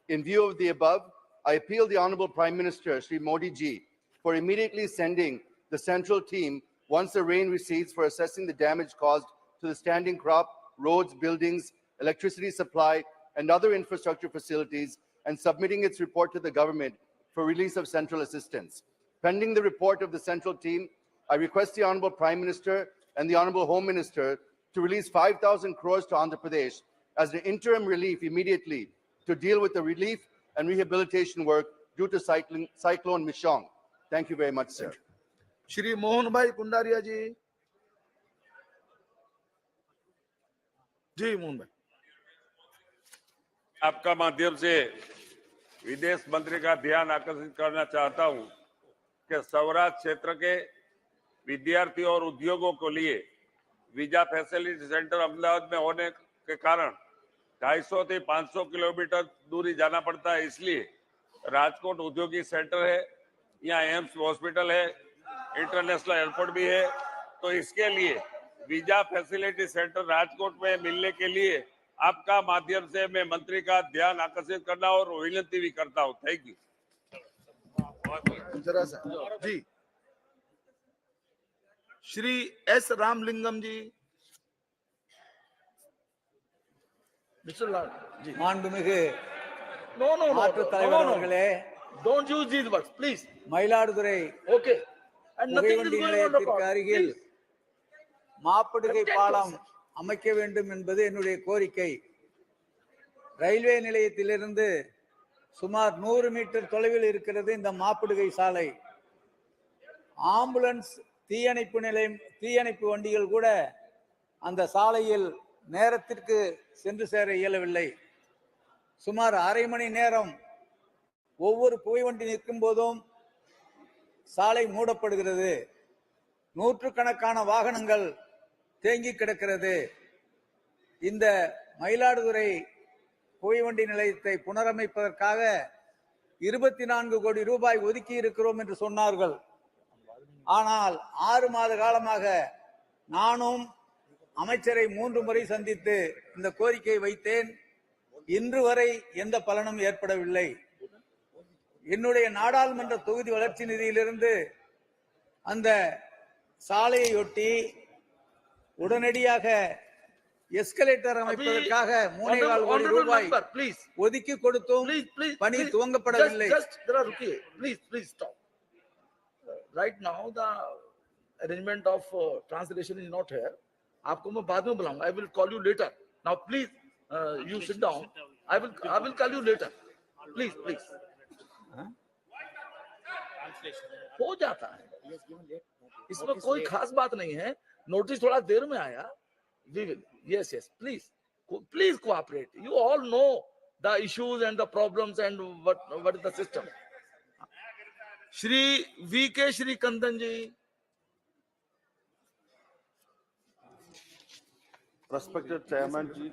In view of the above, I appeal the Honorable Prime Minister, Shri Modi ji, for immediately sending the central team once the rain recedes for assessing the damage caused to the standing crop, roads, buildings, electricity supply, and other infrastructure facilities, and submitting its report to the government for release of central assistance. Pending the report of the central team, I request the Honorable Prime Minister and the Honorable Home Minister to release 5,000 crores to Andhra Pradesh as an interim relief immediately to deal with the relief and rehabilitation work due to cyclone Mishong. Thank you very much, sir. Shri Mohan भाई कुंडारिया जी जी मोहन भाई आपका माध्यम से विदेश मंत्री का ध्यान आकर्षित करना चाहता हूं कि सौराष्ट्र क्षेत्र के विद्यार्थियों और उद्योगों के लिए वीजा फैसिलिटी सेंटर अहमदाबाद में होने के कारण 250 से 500 किलोमीटर दूरी जाना पड़ता है। इसलिए राजकोट औद्योगिक सेंटर है, यहाँ एम्स हॉस्पिटल है, इंटरनेशनल एयरपोर्ट भी है, तो इसके लिए वीजा फैसिलिटी सेंटर राजकोट में मिलने के लिए आपका माध्यम से मैं मंत्री का ध्यान आकर्षित करना और विनती भी करता हूँ। Thank you. जरा सा जी श्री एस रामलिंगम जी Mr. Lal, ji. மாண்புமிகு No, no, no, மாற்றுத் no, தலைவர் no, அவர்களே, no. Don't use these words, please. Mayiladuthurai Okay. And nothing is புகைவண்டி going on நிலையத்திற்கு record. அருகில் Please. மாப்படுகை 10%. பாலம் அமைக்க வேண்டும் என்பது என்னுடைய கோரிக்கை. ரயில்வே நிலையத்திலிருந்து சுமார் 100 மீட்டர் தொலைவில் இருக்கிறது இந்த மாப்படுகை சாலை. ஆம்புலன்ஸ், தீயணைப்பு வண்டிகள் கூட அந்த சாலையில் நேரத்திற்கு சென்று சேர இயலவில்லை. சுமார் அரை மணி நேரம் ஒவ்வொரு புகைவண்டி நிற்கும் போதும் சாலை மூடப்படுகிறது. நூற்றுக்கணக்கான வாகனங்கள் தேங்கி கிடக்கிறது. இந்த மயிலாடுதுறை புகைவண்டி நிலையத்தை புனரமைப்பதற்காக 24 கோடி ரூபாய் ஒதுக்கி இருக்கிறோம் என்று சொன்னார்கள். ஆனால் 6 மாத காலமாக நானும் அமைச்சரை 3 முறை சந்தித்து இந்த கோரிக்கையை வைத்தேன். இன்று வரை எந்த பலனும் ஏற்படவில்லை. என்னுடைய நாடாளுமன்ற தொகுதி வளர்ச்சி நிதியிலிருந்து அந்த சாலையொட்டி உடனடியாக எஸ்கலேட்டர் அமைப்பதற்காக 3.25 கோடி ரூபாய் ஒதுக்கி கொடுத்தும் பணி துவங்கப்படவில்லை. Please stop. Right now the arrangement of translation is not here. आपको मैं बाद में बुलाऊंगा. I will call you later. Now please you sit down. I will call you later. Please. हो जाता है, इसमें कोई खास बात नहीं है. नोटिस थोड़ा देर में आया. We will. Yes. Please cooperate. You all know the issues and the problems and what is the system. Shri V.K. Shri Kandan ji. Respected Chairman ji,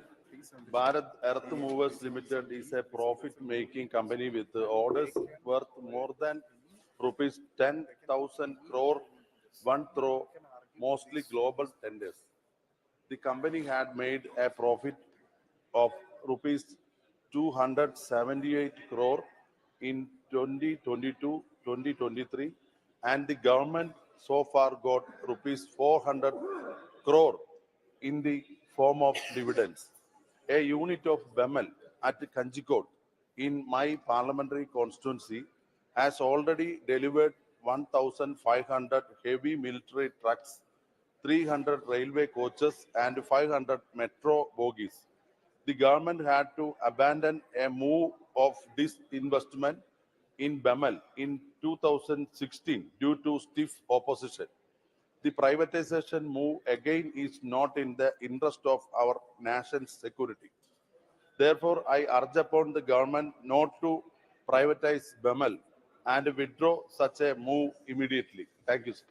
Bharat Earth Movers Limited is a profit-making company with orders worth more than rupees 10,000 crore won through mostly global tenders. The company had made a profit of rupees 278 crore in 2022-2023, and the government so far got rupees 400 crore in the form of dividends. A unit of BEML at Kanjikot in my parliamentary constituency has already delivered 1,500 heavy military trucks, 300 railway coaches and 500 metro bogies. The government had to abandon a move of disinvestment in BEML in 2016 due to stiff opposition. The privatization move again is not in the interest of our nation's security. Therefore, I urge upon the government not to privatize BEML and withdraw such a move immediately. Thank you, sir.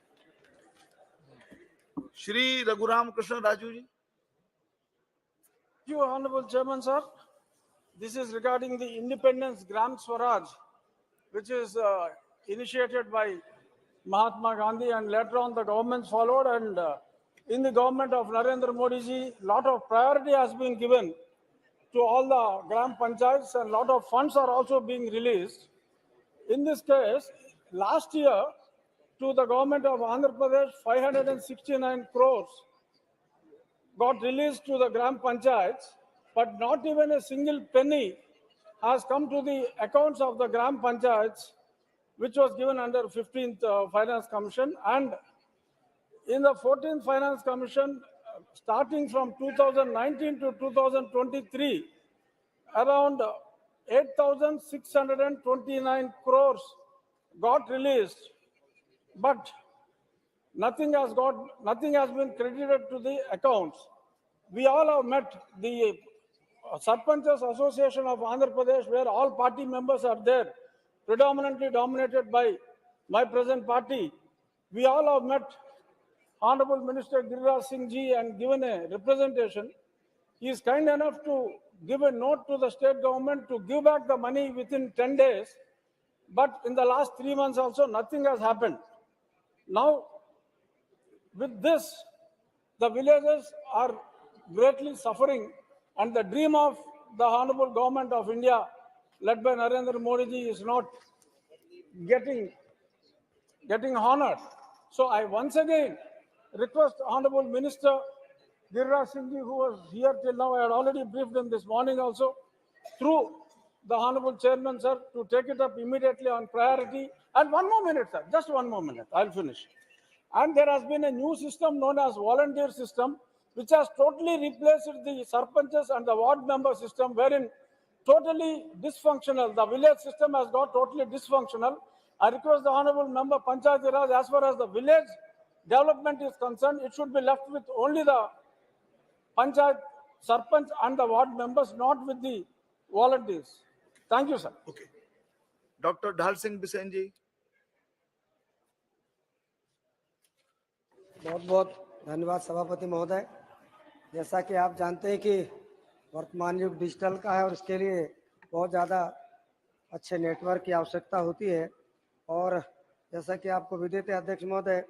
Shri Raghuram Krishna Raju ji. Thank you, Honorable Chairman, sir. This is regarding the Independence Gram Swaraj, which is initiated by Mahatma Gandhi, and later on the government followed, and in the government of Narendra Modi ji, lot of priority has been given to all the Gram Panchayats, and lot of funds are also being released. In this case, last year to the government of Andhra Pradesh, 569 crores got released to the Gram Panchayats, but not even a single penny has come to the accounts of the Gram Panchayats, which was given under 15th Finance Commission. And in the 14th Finance Commission, starting from 2019 to 2023, around 8,629 crores got released, but nothing has been credited to the accounts. We all have met the Sarpanchas Association of Andhra Pradesh, where all party members are there, predominantly dominated by my present party. We all have met Honorable Minister Giriraj Singh ji and given a representation. He is kind enough to give a note to the state government to give back the money within 10 days. But in the last 3 months also, nothing has happened. Now, with this, the villages are greatly suffering, and the dream of the Honorable Government of India, led by Narendra Modi ji, is not getting honored. So I once again request Honorable Minister Giriraj Singh ji, who was here till now, I had already briefed him this morning also, through the Honorable Chairman, sir, to take it up immediately on priority. And one more minute, sir, just one more minute, I'll finish. And there has been a new system known as volunteer system, which has totally replaced the sarpanches and the ward member system, wherein totally dysfunctional. The village system has got totally dysfunctional. I request the Honorable Member Panchayati Raj, as far as the village development is concerned, it should be left with only the Panchayat, Sarpanch and the ward members, not with the volunteers. Thank you, sir. Okay. Dr. Dhal Singh Bisen ji. बहुत बहुत धन्यवाद सभापति महोदय। जैसा कि आप जानते हैं कि वर्तमान युग डिजिटल का है और इसके लिए बहुत ज़्यादा अच्छे नेटवर्क की आवश्यकता होती है। और जैसा कि आपको विदित है अध्यक्ष महोदय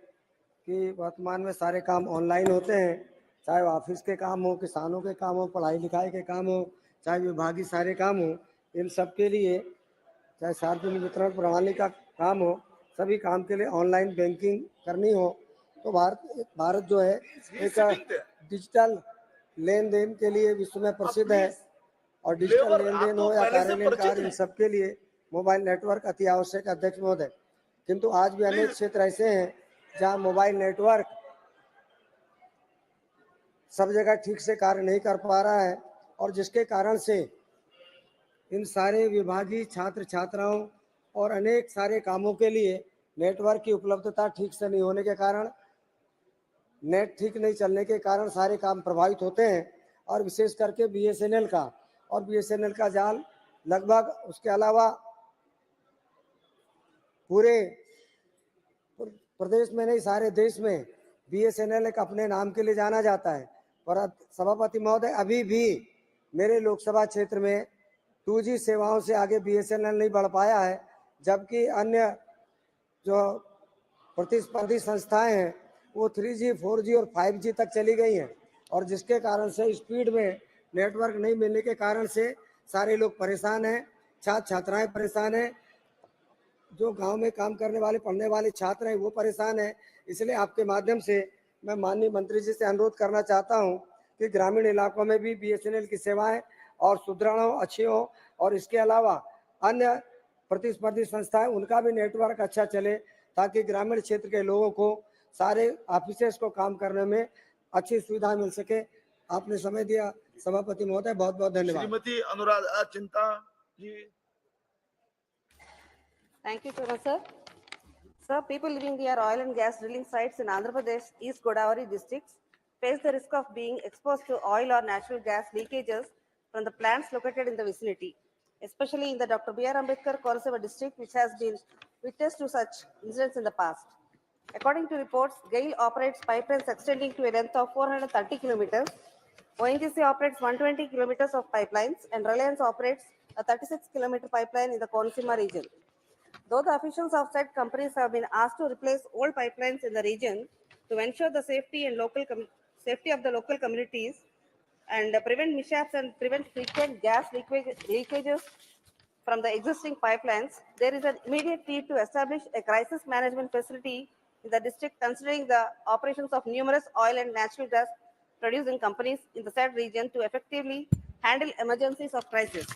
कि वर्तमान में सारे काम ऑनलाइन होते हैं, चाहे वो ऑफिस के काम हो, किसानों के काम हो, पढ़ाई लिखाई के काम हो, चाहे विभागीय सारे काम हो, इन सब के लिए, चाहे सार्वजनिक वितरण प्रणाली का काम हो, सभी काम के लिए ऑनलाइन बैंकिंग करनी हो तो भारत जो है एक डिजिटल लेन देन के लिए विश्व में प्रसिद्ध है। और डिजिटल लेन देन हो या कार्यालयीन कार्य, इन सब के लिए मोबाइल नेटवर्क अति आवश्यक है अध्यक्ष महोदय। किंतु आज भी अनेक क्षेत्र ऐसे हैं जहां मोबाइल नेटवर्क सब जगह ठीक से कार्य नहीं कर पा रहा है और जिसके कारण से इन सारे विभागीय छात्र छात्राओं और अनेक सारे कामों के लिए नेटवर्क की उपलब्धता ठीक से नहीं होने के कारण, नेट ठीक नहीं चलने के कारण सारे काम प्रभावित होते हैं। और विशेष करके बीएसएनएल का, और बीएसएनएल का जाल लगभग उसके अलावा पूरे प्रदेश में नहीं सारे देश में बीएसएनएल एक अपने नाम के लिए जाना जाता है। पर सभापति महोदय, अभी भी मेरे लोकसभा क्षेत्र में 2G सेवाओं से आगे बीएसएनएल नहीं बढ़ पाया है, जबकि अन्य जो प्रतिस्पर्धी संस्थाएं हैं वो 3G, 4G और 5G तक चली गई हैं। और जिसके कारण से स्पीड में नेटवर्क नहीं मिलने के कारण से सारे लोग परेशान हैं, छात्र छात्राएं परेशान हैं, जो गांव में काम करने वाले पढ़ने वाले छात्र हैं वो परेशान हैं। इसलिए आपके माध्यम से मैं माननीय मंत्री जी से अनुरोध करना चाहता हूं कि ग्रामीण इलाकों में भी बीएसएनएल की सेवाएं और सुदृढ़ हो, अच्छी हो, और इसके अलावा अन्य प्रतिस्पर्धी संस्थाएं उनका भी नेटवर्क अच्छा चले ताकि ग्रामीण क्षेत्र के लोगों को सारे ऑफिसर्स को काम करने में अच्छी सुविधा मिल सके। आपने समय दिया सभापति महोदय, बहुत बहुत धन्यवाद। श्रीमती अनुराधा चिंता जी। Thank you, Chairman, sir. Sir, people living near oil and gas drilling sites in Andhra Pradesh, East Godavari districts face the risk of being exposed to oil or natural gas leakages from the plants located in the vicinity, especially in the Dr. B.R. Ambedkar Koresava district, which has been witness to such incidents in the past. According to reports, GAIL operates pipelines extending to a length of 430 kilometers. ONGC operates 120 kilometers of pipelines, and Reliance operates a 36-kilometer pipeline in the Konesima region. Though the officials of said companies have been asked to replace old pipelines in the region to ensure the safety and safety of the local communities and prevent mishaps and prevent frequent gas leakages from the existing pipelines, there is an immediate need to establish a crisis management facility in the district considering the operations of numerous oil and natural gas producing companies in the said region to effectively handle emergencies of crisis.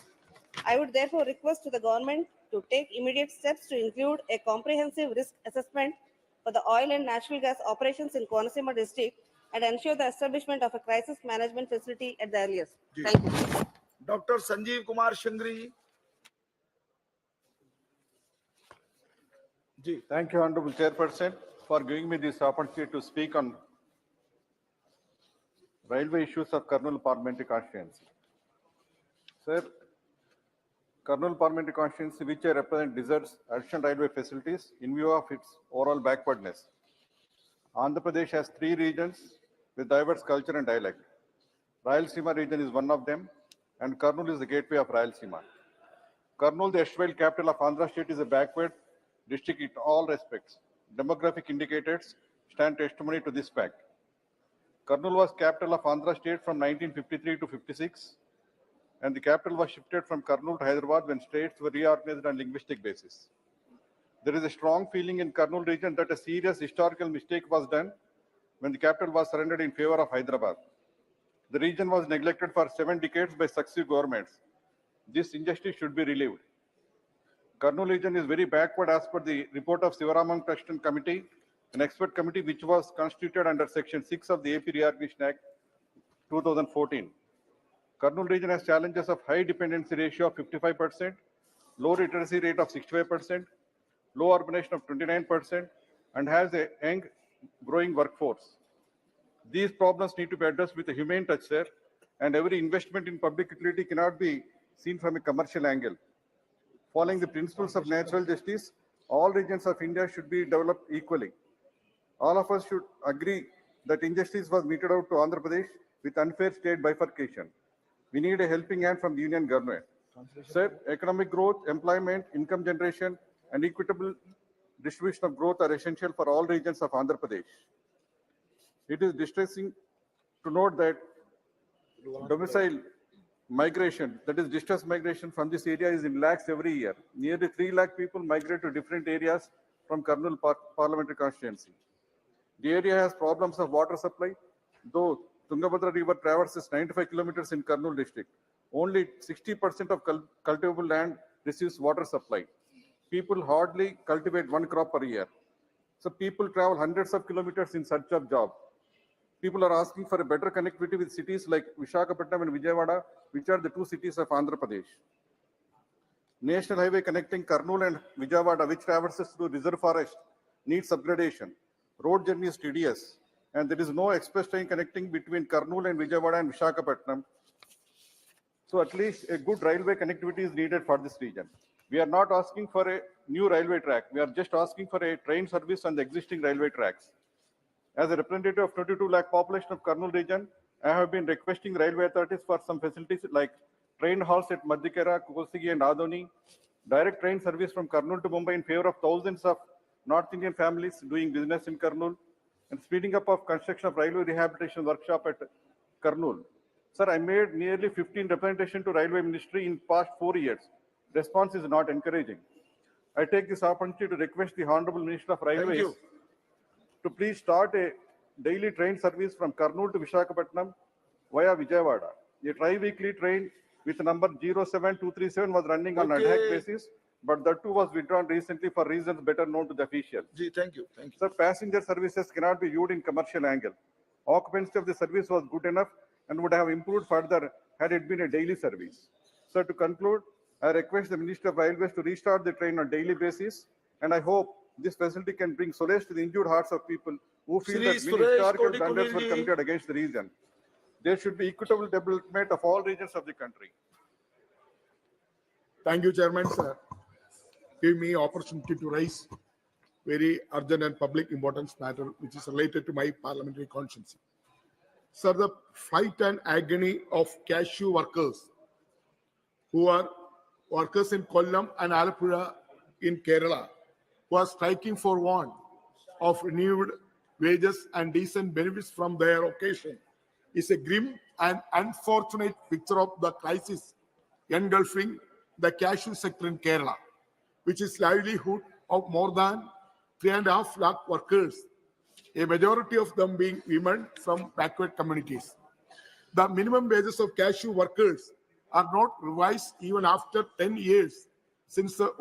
I would therefore request to the government to take immediate steps to include a comprehensive risk assessment for the oil and natural gas operations in Konesima district and ensure the establishment of a crisis management facility at the earliest. Thank you. Dr. Sanjeev Kumar Shangri ji. Thank you, Honorable Chairperson, for giving me this opportunity to speak on railway issues of Kurnool Parliamentary Constituency. Sir, Kurnool Parliamentary Constituency, which I represent, deserves additional railway facilities in view of its overall backwardness. Andhra Pradesh has 3 regions with diverse culture and dialect. Rayalaseema region is one of them, and Kurnool is the gateway of Rayalaseema. Kurnool, the erstwhile capital of Andhra State, is a backward district in all respects. Demographic indicators stand testimony to this fact. Kurnool was capital of Andhra State from 1953 to 56, and the capital was shifted from Kurnool to Hyderabad when states were reorganized on linguistic basis. There is a strong feeling in Kurnool region that a serious historical mistake was done when the capital was surrendered in favor of Hyderabad. The region was neglected for 7 decades by successive governments. This injustice should be relieved. Kurnool region is very backward as per the report of Sivaramam Krishnan Committee, an expert committee which was constituted under Section 6 of the AP Reorganization Act 2014. Kurnool region has challenges of high dependency ratio of 55%, low literacy rate of 65%, low urbanization of 29%, and has a young growing workforce. These problems need to be addressed with a humane touch there, and every investment in public utility cannot be seen from a commercial angle. Following the principles of natural justice, all regions of India should be developed equally. All of us should agree that injustice was meted out to Andhra Pradesh with unfair state bifurcation. We need a helping hand from the union government. Sir, economic growth, employment, income generation, and equitable distribution of growth are essential for all regions of Andhra Pradesh. It is distressing to note that domicile migration, that is distress migration from this area, is in lakhs every year. Nearly 3 lakh people migrate to different areas from Kurnool parliamentary constituency. The area has problems of water supply, though Tungabhadra River traverses 95 kilometers in Kurnool district. Only 60% of cultivable land receives water supply. People hardly cultivate 1 crop per year. So people travel hundreds of kilometers in search of job. People are asking for a better connectivity with cities like Visakhapatnam and Vijayawada, which are the 2 cities of Andhra Pradesh. National highway connecting Kurnool and Vijayawada, which traverses through reserve forest, needs upgradation. Road journey is tedious, and there is no express train connecting between Kurnool and Vijayawada and Visakhapatnam. So at least a good railway connectivity is needed for this region. We are not asking for a new railway track. We are just asking for a train service on the existing railway tracks. As a representative of 22 lakh population of Kurnool region, I have been requesting railway authorities for some facilities like train halls at Madhikera, Kosigi and Adoni, direct train service from Kurnool to Mumbai in favor of thousands of North Indian families doing business in Kurnool, and speeding up of construction of railway rehabilitation workshop at Kurnool. Sir, I made nearly 15 representations to Railway Ministry in past 4 years. Response is not encouraging. I take this opportunity to request the Honorable Minister of Railways to please start a daily train service from Kurnool to Visakhapatnam via Vijayawada. A tri-weekly train with number 07237 was running on ad hoc basis, but that too was withdrawn recently for reasons better known to the officials. Thank you. Sir, passenger services cannot be viewed in commercial angle. Occupancy of the service was good enough and would have improved further had it been a daily service. Sir, to conclude, I request the Minister of Railways to restart the train on daily basis, and I hope this facility can bring solace to the injured hearts of people who feel that many historical blunders were committed against the region. There should be equitable development of all regions of the country. Thank you, Chairman, sir. Give me opportunity to raise very urgent and public importance matter which is related to my parliamentary conscience. Sir, the fight and agony of cashew workers who are workers in Kollam and Alappuzha in Kerala who are striking for want of renewed wages and decent benefits from their occasion is a grim and unfortunate picture of the crisis engulfing the cashew sector in Kerala, which is livelihood of more than 3.5 lakh workers, a majority of them being women from backward communities. The minimum wages of cashew workers are not revised even after 10 years since then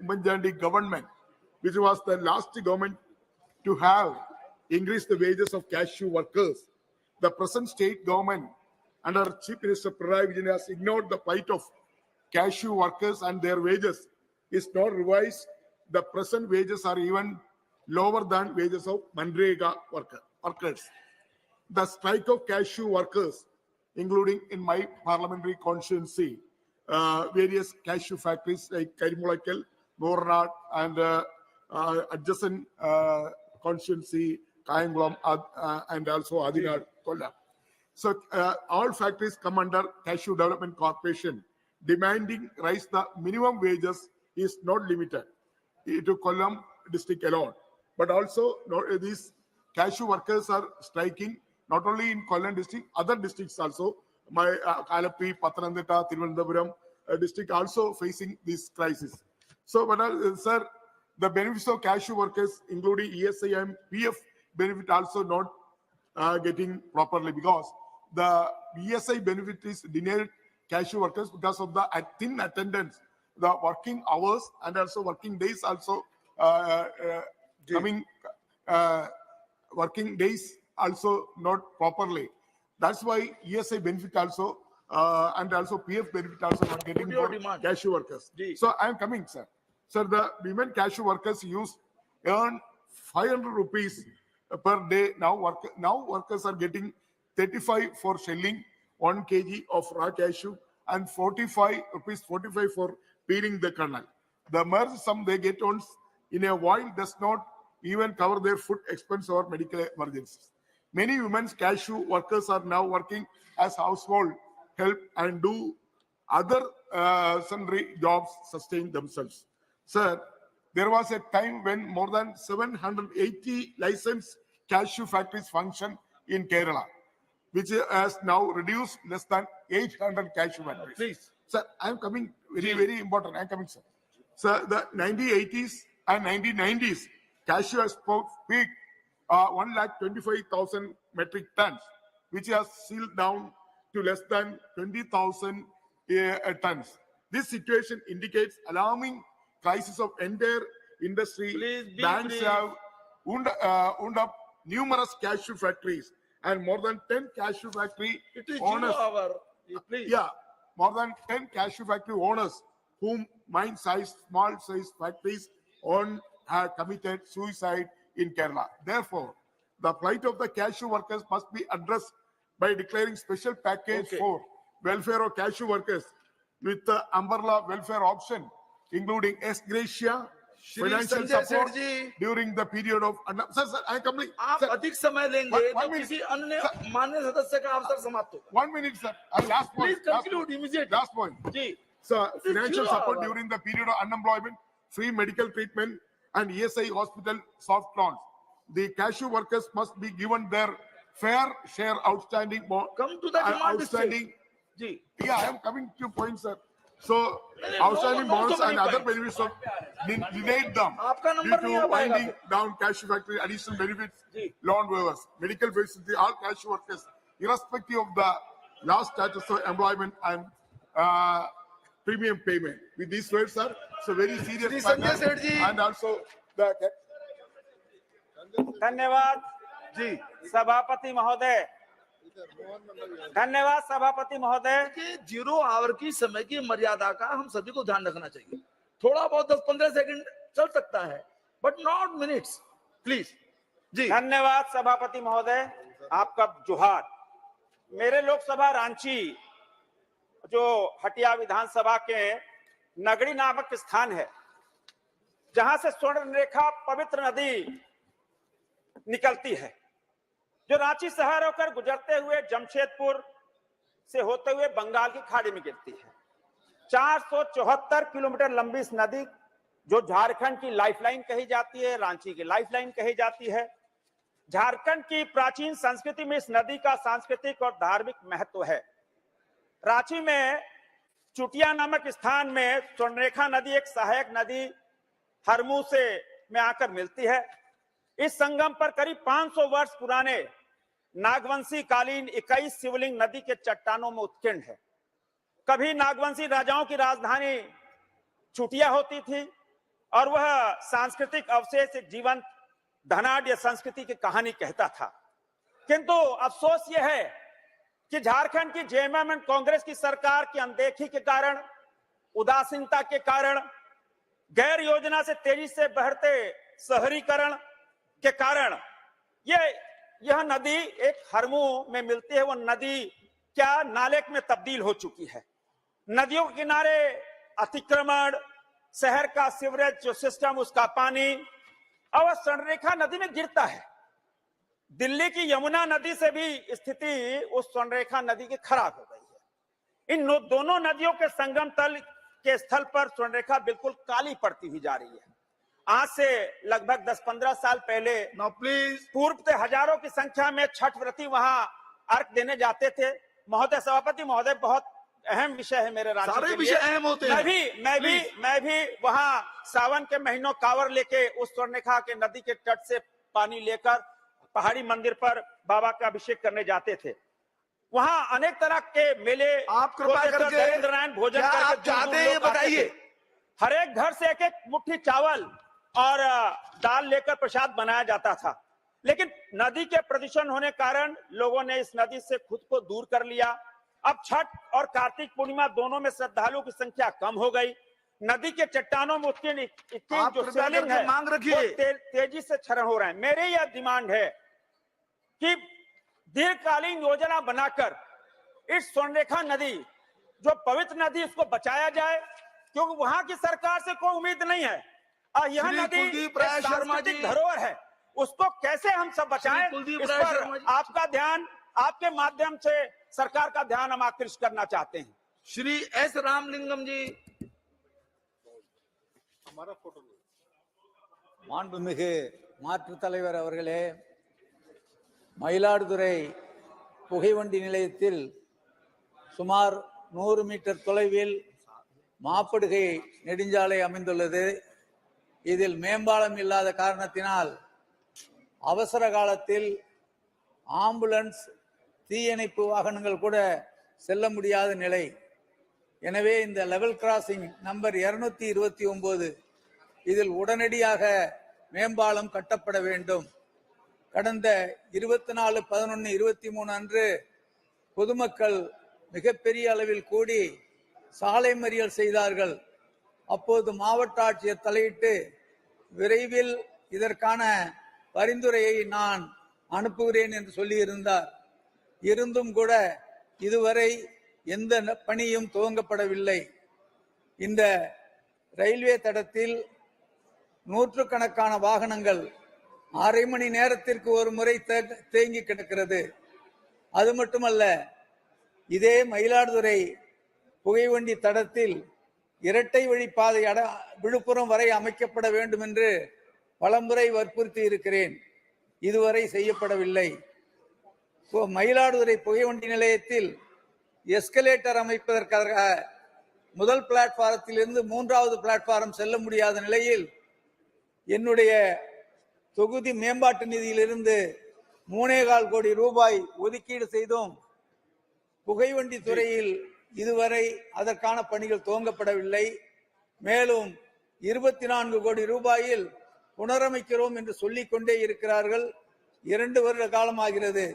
Umanjandi government, which was the last government to have increased the wages of cashew workers. The present state government under Chief Minister Pinarayi Vijayan has ignored the plight of cashew workers and their wages is not revised. The present wages are even lower than wages of Manrega workers. The strike of cashew workers, including in my parliamentary constituency, various cashew factories like Karimulakal, Moranad, and adjacent constituency, Kayangulam, and also Adinad, Kollam. So all factories come under Cashew Development Corporation. Demanding rise the minimum wages is not limited to Kollam district alone, but also these cashew workers are striking not only in Kollam district, other districts also. My Kalapi, Pathanamthitta, Thiruvananthapuram district also facing this crisis. So, but sir, the benefits of cashew workers, including ESI and PF benefit, also not getting properly, because the BSI benefit is denied cashew workers because of the thin attendance, the working hours and also working days also coming working days also not properly. That's why ESI benefit also and also PF benefit also not getting your for demand? cashew workers. Ji. So I am coming, sir. Sir, the women cashew workers earn 500 rupees per day. Now workers are getting 35 for shelling 1 kg of raw cashew and 45 for peeling the kernel. The merged sum they get on in a while does not even cover their food expense or medical emergencies. Many women's cashew workers are now working as household help and do other sundry jobs sustain themselves. Sir, there was a time when more than 780 licensed cashew factories function in Kerala, which has now reduced less than 800 cashew factories. Please. Sir, I am coming, very important. I am coming, sir. Sir, the 1980s and 1990s, cashew exports peaked 125,000 metric tons, which has sealed down to less than 20,000 tons. This situation indicates alarming crisis of entire industry. Please be Banks brief. have owned up numerous cashew factories and more than 10 cashew factory It is owners. 0 hour. Please. Yeah, more than 10 cashew factory owners whom small size factories own have committed suicide in Kerala. Therefore, the plight of the cashew workers must be addressed by declaring special package for welfare of cashew workers with the umbrella welfare option, including ex gratia, Shri financial Sanjay support Seth ji, during the period of. Sir, I complete. आप Sir, अधिक समय लेंगे one तो minute. किसी अन्य मान्य सदस्य का अवसर समाप्त होगा. 1 minute, sir. Last point. Please conclude immediately. Last point. जी. So, It is financial 0 support hour. during the period of unemployment, free medical treatment, and ESI hospital soft loans. The cashew workers must be given their fair share outstanding. Come to the demand outstanding. Ji. Yeah, I am coming to point, sir. So, no, outstanding no, bonds so many and other points. benefits of denied them आपका due number नहीं आ to पाएगा winding फिर. down cashew factory, additional benefits, ji. loan waivers, medical facility, all cashew workers, irrespective of the last status of employment and premium payment. With these words, sir, it's a very serious Shri matter. Sanjay Seth ji. And also the धन्यवाद जी सभापति महोदय. धन्यवाद सभापति महोदय. कि 0 our की समय की मर्यादा का हम सभी को ध्यान रखना चाहिए. थोड़ा बहुत 10-15 सेकंड चल सकता है, बट नॉट मिनट्स. प्लीज. जी. धन्यवाद सभापति महोदय. आपका जोहार. मेरे लोकसभा रांची जो हटिया विधानसभा के नगरी नामक स्थान है, जहां से स्वर्णरेखा पवित्र नदी निकलती है, जो रांची शहर होकर गुजरते हुए जमशेदपुर से होते हुए बंगाल की खाड़ी में गिरती है. 474 किलोमीटर लंबी इस नदी, जो झारखंड की लाइफलाइन कही जाती है, रांची की लाइफलाइन कही जाती है. झारखंड की प्राचीन संस्कृति में इस नदी का सांस्कृतिक और धार्मिक महत्व है. रांची में चुटिया नामक स्थान में स्वर्णरेखा नदी एक सहायक नदी हरमू से में आकर मिलती है. इस संगम पर करीब 500 वर्ष पुराने नागवंशी कालीन 21 शिवलिंग नदी के चट्टानों में उत्कीर्ण है. कभी नागवंशी राजाओं की राजधानी चुटिया होती थी और वह सांस्कृतिक अवशेष एक जीवंत धनाढ्य संस्कृति की कहानी कहता था. किंतु अफसोस यह है कि झारखंड की जेएमएम एंड कांग्रेस की सरकार की अनदेखी के कारण, उदासीनता के कारण, गैर योजना से तेजी से बढ़ते शहरीकरण के कारण यह नदी एक हरमू में मिलती है, वो नदी क्या नाले में तब्दील हो चुकी है. नदियों के किनारे अतिक्रमण, शहर का सीवरेज जो सिस्टम, उसका पानी अब स्वर्णरेखा नदी में गिरता है. दिल्ली की यमुना नदी से भी स्थिति उस स्वर्णरेखा नदी की खराब हो गई है. इन दोनों नदियों के संगम तल के स्थल पर स्वर्णरेखा बिल्कुल काली पड़ती हुई जा रही है. आज से लगभग 10-15 साल पहले पूर्व से हजारों की संख्या में छठ व्रती वहां अर्घ देने जाते थे. महोदय, सभापति महोदय, बहुत अहम विषय है मेरे राज्य सारे के विषय लिए. अहम होते हैं. मैं भी वहां सावन के महीनों कांवर लेके उस स्वर्णरेखा के नदी के तट से पानी लेकर पहाड़ी मंदिर पर बाबा का अभिषेक करने जाते थे। वहां अनेक तरह के मेले, आप कृपा करके दरिद्र नारायण भोजन क्या करके आप चाहते हैं ये लोग आते थे। बताइए। हर एक घर से एक एक मुट्ठी चावल और दाल लेकर प्रसाद बनाया जाता था। लेकिन नदी के प्रदूषण होने कारण लोगों ने इस नदी से खुद को दूर कर लिया। अब छठ और कार्तिक पूर्णिमा दोनों में श्रद्धालुओं की संख्या कम हो गई। नदी के चट्टानों में उत्कीर्ण जो शिवलिंग है मांग रखिए। वो तेजी से क्षरण हो रहे हैं। मेरी यह डिमांड है कि दीर्घकालीन योजना बनाकर इस स्वर्णरेखा नदी जो पवित्र नदी उसको बचाया जाए, क्योंकि वहां की सरकार से कोई उम्मीद नहीं है। और यह नदी एक सांस्कृतिक धरोहर है, उसको कैसे हम सब बचाएं, इस पर आपका ध्यान, आपके माध्यम से सरकार का ध्यान हम आकृष्ट करना चाहते हैं। श्री एस रामलिंगम जी। மாண்புமிகு மாற்றுத் தலைவர் அவர்களே, மயிலாடுதுறை புகைவண்டி நிலையத்தில் சுமார் 100 மீட்டர் தொலைவில் மாப்படுகை நெடுஞ்சாலை அமைந்துள்ளது. இதில் மேம்பாலம் இல்லாத காரணத்தினால் அவசர காலத்தில் ஆம்புலன்ஸ், தீயணைப்பு வாகனங்கள் கூட செல்ல முடியாத நிலை. எனவே இந்த லெவல் கிராசிங் நம்பர் 229 இதில் உடனடியாக மேம்பாலம் கட்டப்பட வேண்டும். கடந்த 24/11/23 அன்று பொதுமக்கள் மிகப்பெரிய அளவில் கூடி சாலை மறியல் செய்தார்கள். அப்போது மாவட்ட ஆட்சியர் தலையிட்டு விரைவில் இதற்கான பரிந்துரையை நான் அனுப்புகிறேன் என்று சொல்லியிருந்தார். இருந்தும் கூட இதுவரை எந்த பணியும் துவங்கப்படவில்லை. இந்த ரயில்வே தடத்தில் நூற்றுக்கணக்கான வாகனங்கள் அரை மணி நேரத்திற்கு ஒரு முறை தேங்கி கிடக்கிறது. அது மட்டுமல்ல, இதே மயிலாடுதுறை புகைவண்டி தடத்தில் இரட்டை வழிப்பாதை விழுப்புரம் வரை அமைக்கப்பட வேண்டும் என்று பலமுறை வற்புறுத்தி இருக்கிறேன். இதுவரை செய்யப்படவில்லை. மயிலாடுதுறை புகைவண்டி நிலையத்தில் எஸ்கலேட்டர் அமைப்பதற்காக முதல் பிளாட்பாரத்தில் இருந்து 3வது பிளாட்பாரம் செல்ல முடியாத நிலையில் என்னுடைய தொகுதி மேம்பாட்டு நிதியிலிருந்து 3.25 கோடி ரூபாய் ஒதுக்கீடு செய்தும் புகைவண்டி துறையில் இதுவரை அதற்கான பணிகள் துவங்கப்படவில்லை. மேலும் 24 கோடி ரூபாயில் புனரமைக்கிறோம் என்று சொல்லிக் கொண்டே இருக்கிறார்கள். 2 வருட காலமாகிறது.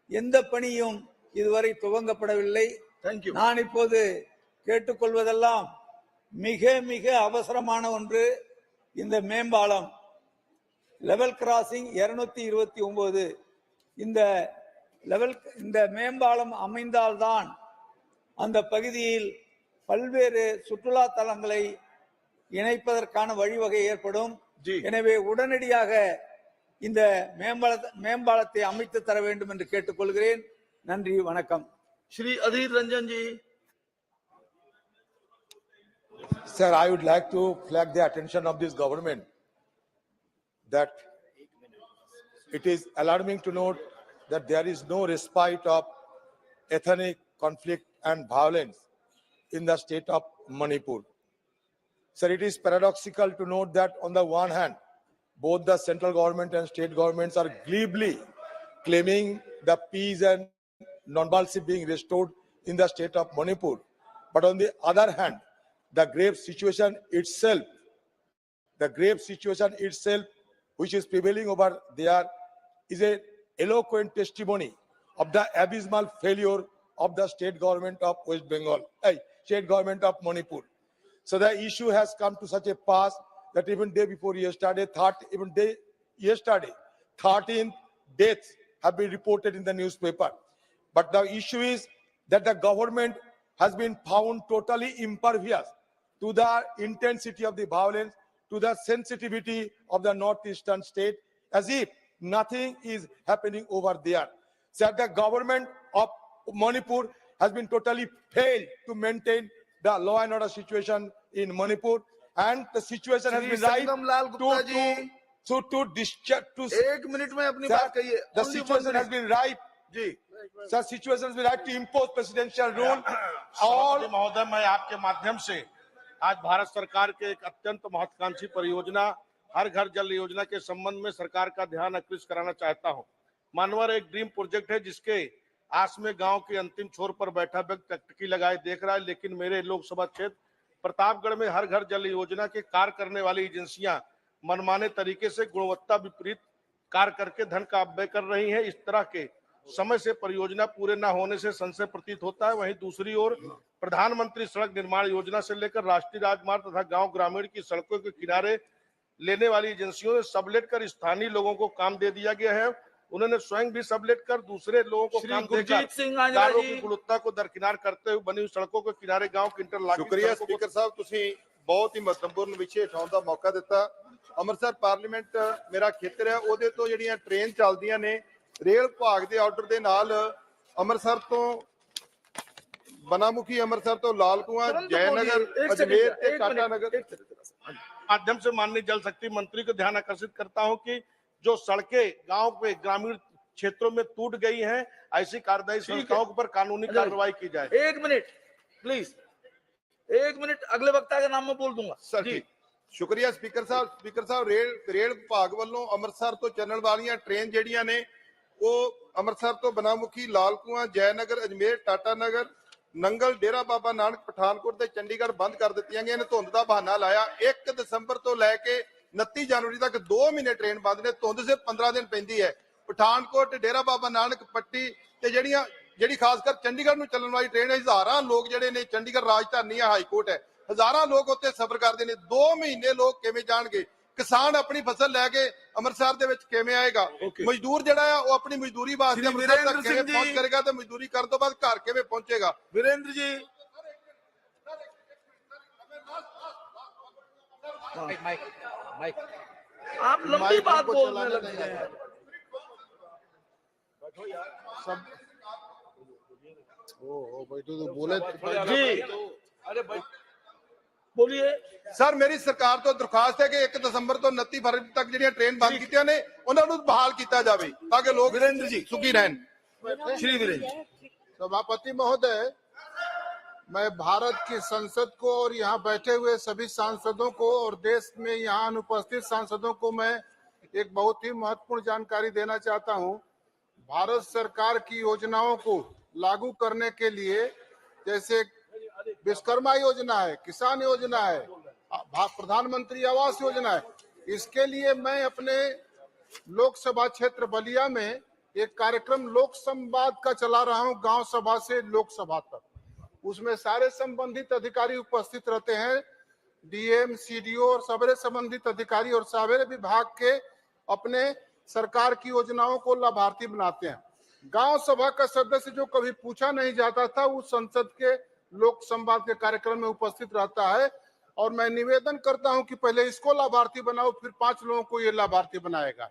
எந்த பணியும் இதுவரை துவங்கப்படவில்லை. நான் இப்போது கேட்டுக்கொள்வதெல்லாம் மிக மிக அவசரமான ஒன்று. இந்த மேம்பாலம் லெவல் கிராசிங் 229 இந்த மேம்பாலம் அமைந்தால்தான் அந்த பகுதியில் பல்வேறு சுற்றுலா தலங்களை இணைப்பதற்கான வழிவகை ஏற்படும். எனவே உடனடியாக இந்த மேம்பாலத்தை அமைத்து தர வேண்டும் என்று கேட்டுக்கொள்கிறேன். நன்றி, வணக்கம். श्री अधीर रंजन जी। Sir, I would like to flag the attention of this government that it is alarming to note that there is no respite of ethnic conflict and violence in the state of Manipur. Sir, it is paradoxical to note that on the one hand, both the central government and state governments are glibly claiming the peace and normalcy being restored in the state of Manipur. But on the other hand, the grave situation itself, which is prevailing over there, is an eloquent testimony of the abysmal failure of the state government of West Bengal, state government of Manipur. So the issue has come to such a pass that even day before yesterday, 13 deaths have been reported in the newspaper. But the issue is that the government has been found totally impervious to the intensity of the violence, to the sensitivity of the northeastern state, as if nothing is happening over there. So the government of Manipur has been totally failed to maintain the law and order situation in Manipur, and the situation has been right एक minute में अपनी बात कहिए। The situation has been right. Sir, situation has been right to impose presidential rule. और महोदय, मैं आपके माध्यम से आज भारत सरकार के एक अत्यंत महत्वाकांक्षी परियोजना हर घर जल योजना के संबंध में सरकार का ध्यान आकृष्ट कराना चाहता हूं। मानवर एक ड्रीम प्रोजेक्ट है जिसके आस में गांव के अंतिम छोर पर बैठा व्यक्ति टकटकी लगाए देख रहा है, लेकिन मेरे लोकसभा क्षेत्र प्रतापगढ़ में हर घर जल योजना के कार्य करने वाली एजेंसियां मनमाने तरीके से गुणवत्ता विपरीत कार्य करके धन का अपव्यय कर रही हैं। इस तरह के समय से परियोजना पूरे न होने से संशय प्रतीत होता है। वहीं दूसरी ओर प्रधानमंत्री सड़क निर्माण योजना से लेकर राष्ट्रीय राजमार्ग तथा गांव ग्रामीण की सड़कों के किनारे लेने वाली एजेंसियों ने सबलेट कर स्थानीय लोगों को काम दे दिया गया है। उन्होंने स्वयं भी सबलेट कर दूसरे लोगों को काम देकर कार्यों की गुणवत्ता को दरकिनार करते हुए बनी हुई सड़कों के किनारे गांव के इंटरलॉकिंग शुक्रिया स्पीकर साहब, ਤੁਸੀਂ ਬਹੁਤ ਹੀ ਮਹੱਤਵਪੂਰਨ ਵਿਸ਼ੇ ਉਠਾਉਣ ਦਾ ਮੌਕਾ ਦਿੱਤਾ। ਅੰਮ੍ਰਿਤਸਰ ਪਾਰਲੀਮੈਂਟ ਮੇਰਾ ਖੇਤਰ ਹੈ, ਉਹਦੇ ਤੋਂ ਜਿਹੜੀਆਂ ਟ੍ਰੇਨ ਚੱਲਦੀਆਂ ਨੇ ਰੇਲ ਵਿਭਾਗ ਦੇ ਆਰਡਰ ਦੇ ਨਾਲ ਅੰਮ੍ਰਿਤਸਰ ਤੋਂ बनामुखी अमृतसर तो लाल कुआं जयनगर अजमेर ते टाटा नगर माध्यम से माननीय जल शक्ति मंत्री को ध्यान आकर्षित करता हूं कि जो सड़कें गांव पे ग्रामीण क्षेत्रों में टूट गई हैं, ऐसी कार्यदायी संस्थाओं पर कानूनी कार्रवाई की जाए। 1 मिनट प्लीज, 1 मिनट, अगले वक्ता के नाम में बोल दूंगा सर जी। शुक्रिया स्पीकर साहब रेल विभाग वालों अमृतसर तो चलने वाली ट्रेन ਜਿਹੜੀਆਂ ਨੇ ਉਹ अमृतसर तो बनामुखी लाल कुआं जयनगर अजमेर टाटा नगर नंगल डेरा बाबा नानक पठानकोट ਤੇ ਚੰਡੀਗੜ੍ਹ ਬੰਦ ਕਰ ਦਿੱਤੀਆਂ ਗਈਆਂ ਨੇ। ਧੁੰਦ ਦਾ ਬਹਾਨਾ ਲਾਇਆ 1 ਦਸੰਬਰ ਤੋਂ ਲੈ ਕੇ 29 ਜਨਵਰੀ ਤੱਕ 2 ਮਹੀਨੇ ਟ੍ਰੇਨ ਬੰਦ ਨੇ। ਧੁੰਦ ਸਿਰਫ 15 ਦਿਨ ਪੈਂਦੀ ਹੈ। ਪਠਾਨਕੋਟ ਡੇਰਾ ਬਾਬਾ ਨਾਨਕ ਪੱਟੀ ਤੇ ਜਿਹੜੀ ਖਾਸ ਕਰ ਚੰਡੀਗੜ੍ਹ ਨੂੰ ਚੱਲਣ ਵਾਲੀ ਟ੍ਰੇਨ ਹਜ਼ਾਰਾਂ ਲੋਕ ਜਿਹੜੇ ਨੇ, ਚੰਡੀਗੜ੍ਹ ਰਾਜਧਾਨੀ ਹੈ, ਹਾਈ ਕੋਰਟ ਹੈ, ਹਜ਼ਾਰਾਂ ਲੋਕ ਉੱਤੇ ਸਫ਼ਰ ਕਰਦੇ ਨੇ। 2 ਮਹੀਨੇ ਲੋਕ ਕਿਵੇਂ ਜਾਣਗੇ? किसान अपनी फसल लैके अमृतसर दे विच किवें आएगा? मजदूर जिहड़ा है वो अपनी मजदूरी वास्ते अमृतसर तक किवें पहुंच करेगा ते मजदूरी करन तो बाद घर किवें पहुंचेगा? वीरेंद्र जी माइक आप लंबी बात बोलने लगे हैं। सब बैठो तो बोले जी, अरे भाई बोलिए सर। मेरी सरकार तो दरखास्त है कि 1 दसंबर तो 29 फरवरी तक ਜਿਹੜੀਆਂ ट्रेन बंद कीतियां ने ਉਹਨਾਂ ਨੂੰ बहाल किया जाए ताकि लोग वीरेंद्र जी सुखी रहें। श्री वीरेंद्र सभापति महोदय, मैं भारत की संसद को और यहाँ बैठे हुए सभी सांसदों को और देश में यहाँ अनुपस्थित सांसदों को मैं एक बहुत ही महत्वपूर्ण जानकारी देना चाहता हूँ। भारत सरकार की योजनाओं को लागू करने के लिए, जैसे विश्वकर्मा योजना है, किसान योजना है, प्रधानमंत्री आवास योजना है, इसके लिए मैं अपने लोकसभा क्षेत्र बलिया में एक कार्यक्रम लोक संवाद का चला रहा हूं, गांव सभा से लोकसभा तक। उसमें सारे संबंधित अधिकारी उपस्थित रहते हैं, डीएम, सीडीओ और सभी संबंधित अधिकारी और सारे विभाग के अपने सरकार की योजनाओं को लाभार्थी बनाते हैं। गांव सभा का सदस्य जो कभी पूछा नहीं जाता था, उस संसद के लोक संवाद के कार्यक्रम में उपस्थित रहता है। और मैं निवेदन करता हूं कि पहले इसको लाभार्थी बनाओ, फिर 5 लोगों को ये लाभार्थी बनाएगा।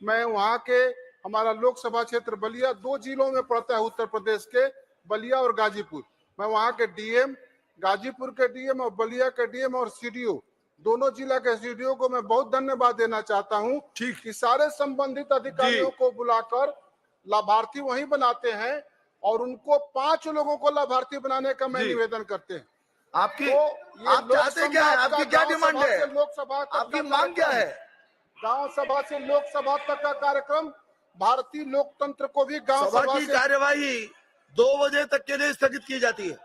मैं वहां के, हमारा लोकसभा क्षेत्र बलिया 2 जिलों में पड़ता है, उत्तर प्रदेश के बलिया और गाजीपुर। मैं वहां के डीएम, गाजीपुर के डीएम और बलिया के डीएम और सीडीओ, दोनों जिला के सीडीओ को मैं बहुत धन्यवाद देना चाहता हूं कि सारे संबंधित अधिकारियों को बुलाकर लाभार्थी वहीं बनाते हैं और उनको 5 लोगों को लाभार्थी बनाने का मैं निवेदन करते हैं। आपकी आप चाहते क्या है? आपकी क्या डिमांड है? लोकसभा आपकी मांग क्या है? गांव सभा से लोकसभा तक का कार्यक्रम, भारतीय लोकतंत्र को भी गांव सभा सभा की से कार्यवाही 2 बजे तक के लिए स्थगित की जाती है।